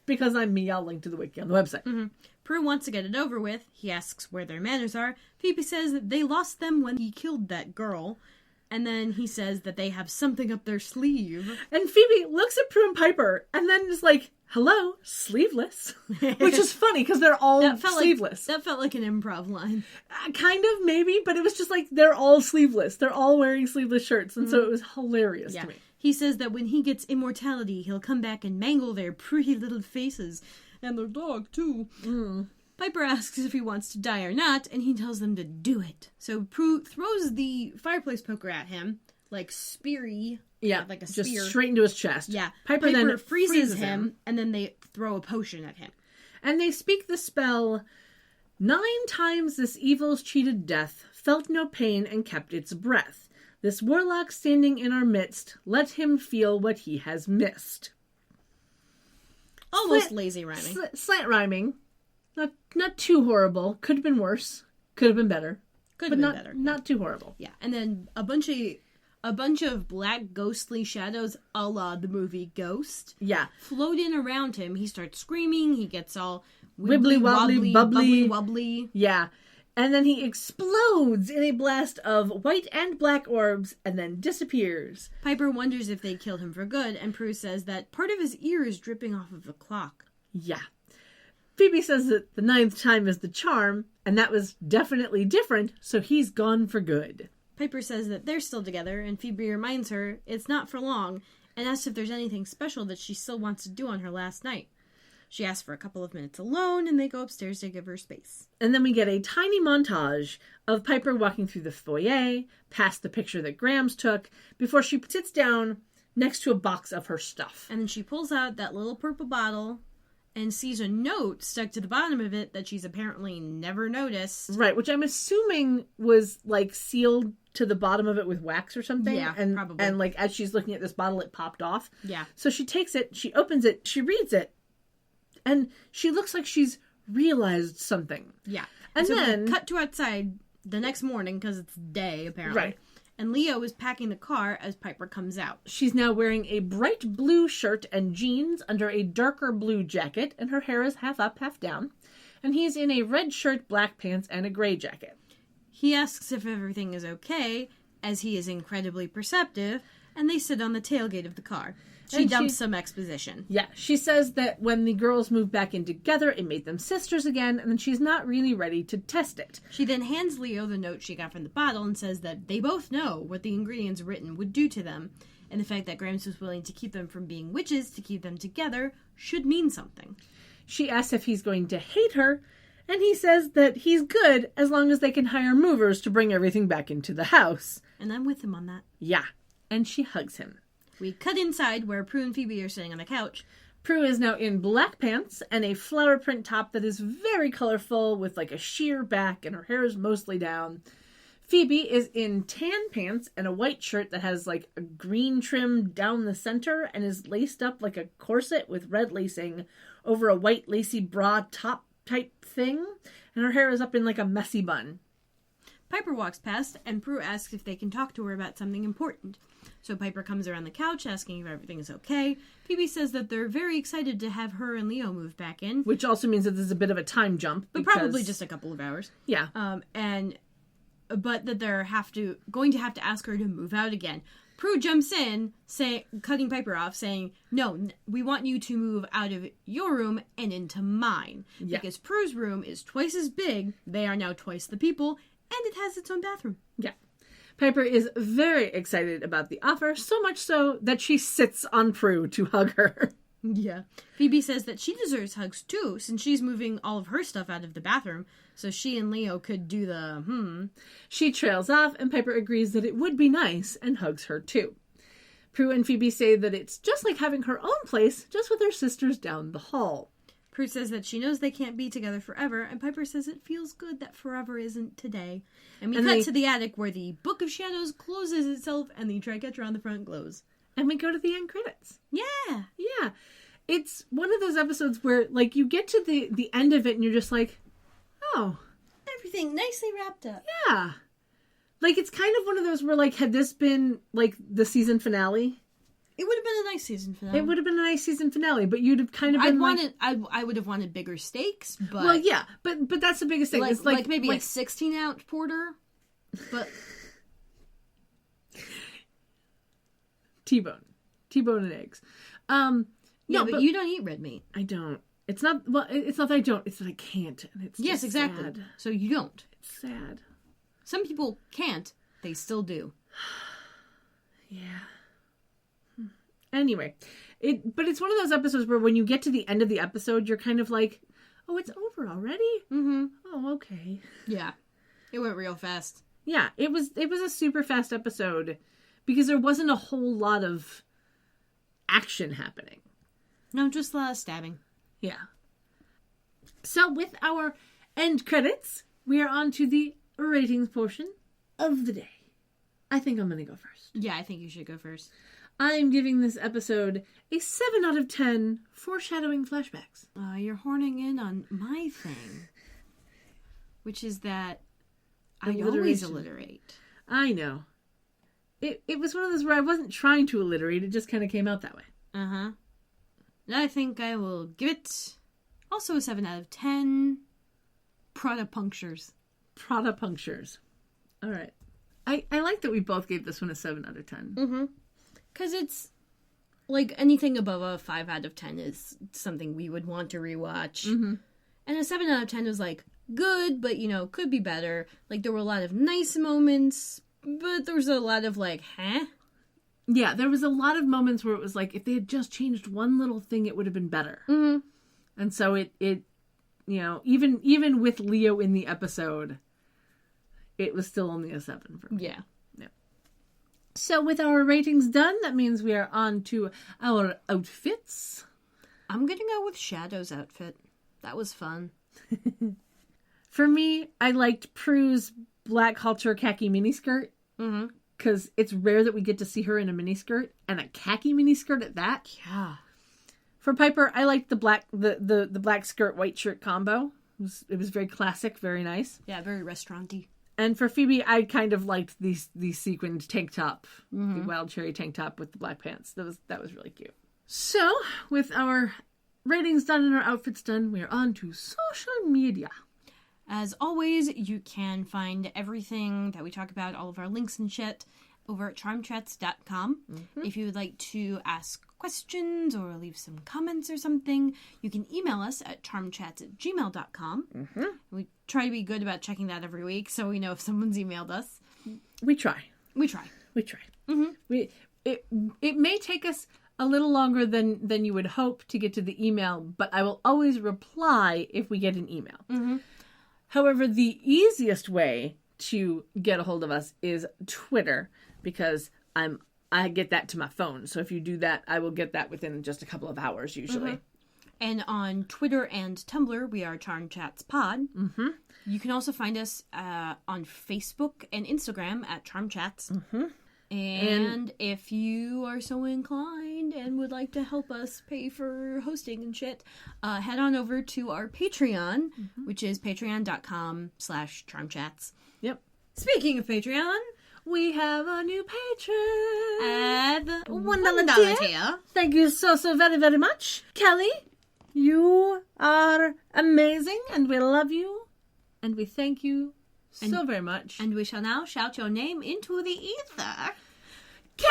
because I'm me, I'll link to the wiki on the website. Mm-hmm. Prue wants to get it over with. He asks where their manners are. Phoebe says that they lost them when he killed that girl. And then he says that they have something up their sleeve. And Phoebe looks at Prue and Piper and then is hello, sleeveless. Which is funny because they're all sleeveless. That felt like an improv line. Kind of, maybe, but it was just they're all sleeveless. They're all wearing sleeveless shirts. And so it was hilarious to me. He says that when he gets immortality, he'll come back and mangle their pretty little faces. And their dog, too. Mm. Piper asks if he wants to die or not, and he tells them to do it. So Prue throws the fireplace poker at him, speary. Yeah, like a spear. Just straight into his chest. Yeah. Piper then freezes him, and then they throw a potion at him. And they speak the spell, 9 times this evil's cheated death, felt no pain and kept its breath. This warlock standing in our midst, let him feel what he has missed. Almost lazy rhyming. Slant rhyming. Not too horrible. Could have been worse. Could have been better. Could have been better. Not too horrible. Yeah, and then a bunch of black ghostly shadows a la the movie Ghost. Yeah. Float in around him. He starts screaming. He gets all Wibbly wobbly, bubbly. wobbly. Yeah. And then he explodes in a blast of white and black orbs and then disappears. Piper wonders if they killed him for good, and Prue says that part of his ear is dripping off of the clock. Yeah. Phoebe says that the 9th time is the charm, and that was definitely different, so he's gone for good. Piper says that they're still together, and Phoebe reminds her it's not for long, and asks if there's anything special that she still wants to do on her last night. She asks for a couple of minutes alone, and they go upstairs to give her space. And then we get a tiny montage of Piper walking through the foyer, past the picture that Grams took, before she sits down next to a box of her stuff. And then she pulls out that little purple bottle and sees a note stuck to the bottom of it that she's apparently never noticed. Right, which I'm assuming was, like, sealed to the bottom of it with wax or something. Yeah, and, probably. And, like, as she's looking at this bottle, it popped off. Yeah. So she takes it, she opens it, she reads it, and she looks like she's realized something. Yeah. And so then... we cut to outside the next morning, because it's day, apparently. Right. And Leo is packing the car as Piper comes out. She's now wearing a bright blue shirt and jeans under a darker blue jacket, and her hair is half up, half down. And he's in a red shirt, black pants, and a gray jacket. He asks if everything is okay, as he is incredibly perceptive, and they sit on the tailgate of the car. She dumps some exposition. Yeah, she says that when the girls moved back in together, it made them sisters again, and then she's not really ready to test it. She then hands Leo the note she got from the bottle and says that they both know what the ingredients written would do to them, and the fact that Grams was willing to keep them from being witches to keep them together should mean something. She asks if he's going to hate her, and he says that he's good as long as they can hire movers to bring everything back into the house. And I'm with him on that. Yeah, and she hugs him. We cut inside where Prue and Phoebe are sitting on the couch. Prue is now in black pants and a flower print top that is very colorful with like a sheer back, and her hair is mostly down. Phoebe is in tan pants and a white shirt that has like a green trim down the center and is laced up like a corset with red lacing over a white lacy bra top type thing. And her hair is up in like a messy bun. Piper walks past, and Prue asks if they can talk to her about something important. So Piper comes around the couch asking if everything is okay. Phoebe says that they're very excited to have her and Leo move back in. Which also means that there's a bit of a time jump. But probably just a couple of hours. Yeah. But that they're going to have to ask her to move out again. Prue jumps in, cutting Piper off, saying, no, we want you to move out of your room and into mine. Yeah. Because Prue's room is twice as big, they are now twice the people, and it has its own bathroom. Yeah. Piper is very excited about the offer, so much so that she sits on Prue to hug her. Yeah. Phoebe says that she deserves hugs too, since she's moving all of her stuff out of the bathroom, so she and Leo could do the She trails off, and Piper agrees that it would be nice and hugs her too. Prue and Phoebe say that it's just like having her own place, just with her sisters down the hall. Prue says that she knows they can't be together forever, and Piper says it feels good that forever isn't today. And we cut to the attic where the Book of Shadows closes itself and the Triquetra on the front glows. And we go to the end credits. Yeah! Yeah. It's one of those episodes where, like, you get to the end of it and you're just like, oh. Everything nicely wrapped up. Yeah. Like, it's kind of one of those where, like, had this been, like, the season finale... It would have been a nice season finale. It would have been a nice season finale, but you'd have kind of been I would have wanted bigger stakes, but... Well, yeah, but that's the biggest thing. It's like maybe a 16-ounce porter, but... T-bone and eggs. No, but you don't eat red meat. I don't. It's not that I don't, it's that I can't. And it's yes, exactly. Sad. So you don't. It's sad. Some people can't. They still do. Yeah. Anyway, but it's one of those episodes where when you get to the end of the episode, you're kind of like, oh, it's over already? Mm-hmm. Oh, okay. Yeah. It went real fast. Yeah, it was a super fast episode because there wasn't a whole lot of action happening. No, just a lot of stabbing. Yeah. So with our end credits, we are on to the ratings portion of the day. I think I'm going to go first. Yeah, I think you should go first. I am giving this episode a 7 out of 10 foreshadowing flashbacks. You're horning in on my thing, which is that I always alliterate. I know. It was one of those where I wasn't trying to alliterate. It just kind of came out that way. Uh-huh. I think I will give it also a 7 out of 10 Prada punctures. Prada punctures. All right. I like that we both gave this one a 7 out of 10. Mm-hmm. Because it's, like, anything above a 5 out of 10 is something we would want to rewatch. Mm-hmm. And a 7 out of 10 was, like, good, but, could be better. Like, there were a lot of nice moments, but there was a lot of, like, huh? Yeah, there was a lot of moments where it was like, if they had just changed one little thing, it would have been better. Mm-hmm. And so it even with Leo in the episode, it was still only a 7 for me. Yeah. So with our ratings done, that means we are on to our outfits. I'm gonna go with Shadow's outfit. That was fun. For me, I liked Prue's black halter khaki miniskirt. Mm-hmm. Because it's rare that we get to see her in a miniskirt, and a khaki miniskirt at that. Yeah. For Piper, I liked the black skirt, white shirt combo. It was very classic, very nice. Yeah, very restaurant-y. And for Phoebe, I kind of liked the sequined tank top, the wild cherry tank top with the black pants. That was really cute. So, with our ratings done and our outfits done, we are on to social media. As always, you can find everything that we talk about, all of our links and shit, over at charmchats.com. Mm-hmm. If you would like to ask questions or leave some comments or something, you can email us at charmchats@gmail.com. Mm-hmm. We try to be good about checking that every week so we know if someone's emailed us. We try. Mm-hmm. It may take us a little longer than you would hope to get to the email, but I will always reply if we get an email. Mm-hmm. However, the easiest way to get a hold of us is Twitter, because I get that to my phone. So if you do that, I will get that within just a couple of hours usually. Mm-hmm. And on Twitter and Tumblr, we are Charm Chats Pod. Mm-hmm. You can also find us on Facebook and Instagram at Charm Chats. Mm-hmm. And if you are so inclined and would like to help us pay for hosting and shit, head on over to our Patreon, which is patreon.com/charmchats. Yep. Speaking of Patreon, we have a new patron at $1 tier. Thank you so very, very much. Kelly, you are amazing and we love you and we thank you so very much. And we shall now shout your name into the ether. Kelly!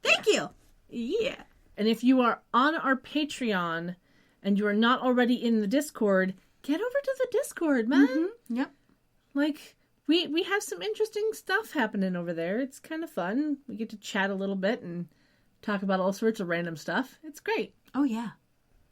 Thank you. Yeah. And if you are on our Patreon and you are not already in the Discord, get over to the Discord, man. Mm-hmm. Yep. Like, we have some interesting stuff happening over there. It's kind of fun. We get to chat a little bit and talk about all sorts of random stuff. It's great. Oh, yeah.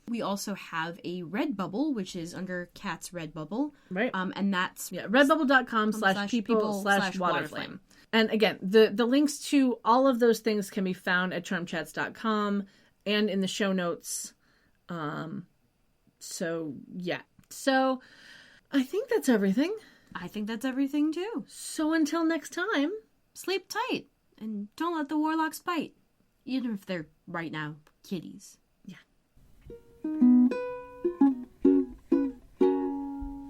We also have a Redbubble, which is under Cat's Redbubble. Right. And that's... Yeah, redbubble.com/people/waterflame. And again, the links to all of those things can be found at charmchats.com and in the show notes. So, yeah. So, I think that's everything. I think that's everything, too. So until next time, sleep tight and don't let the warlocks bite. Even if they're, right now, kitties. Yeah.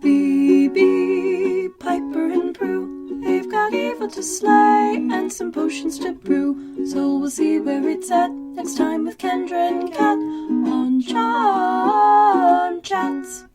Phoebe, Piper, and Prue, they've got evil to slay and some potions to brew. So we'll see where it's at next time with Kendra and Kat on Charm Chats.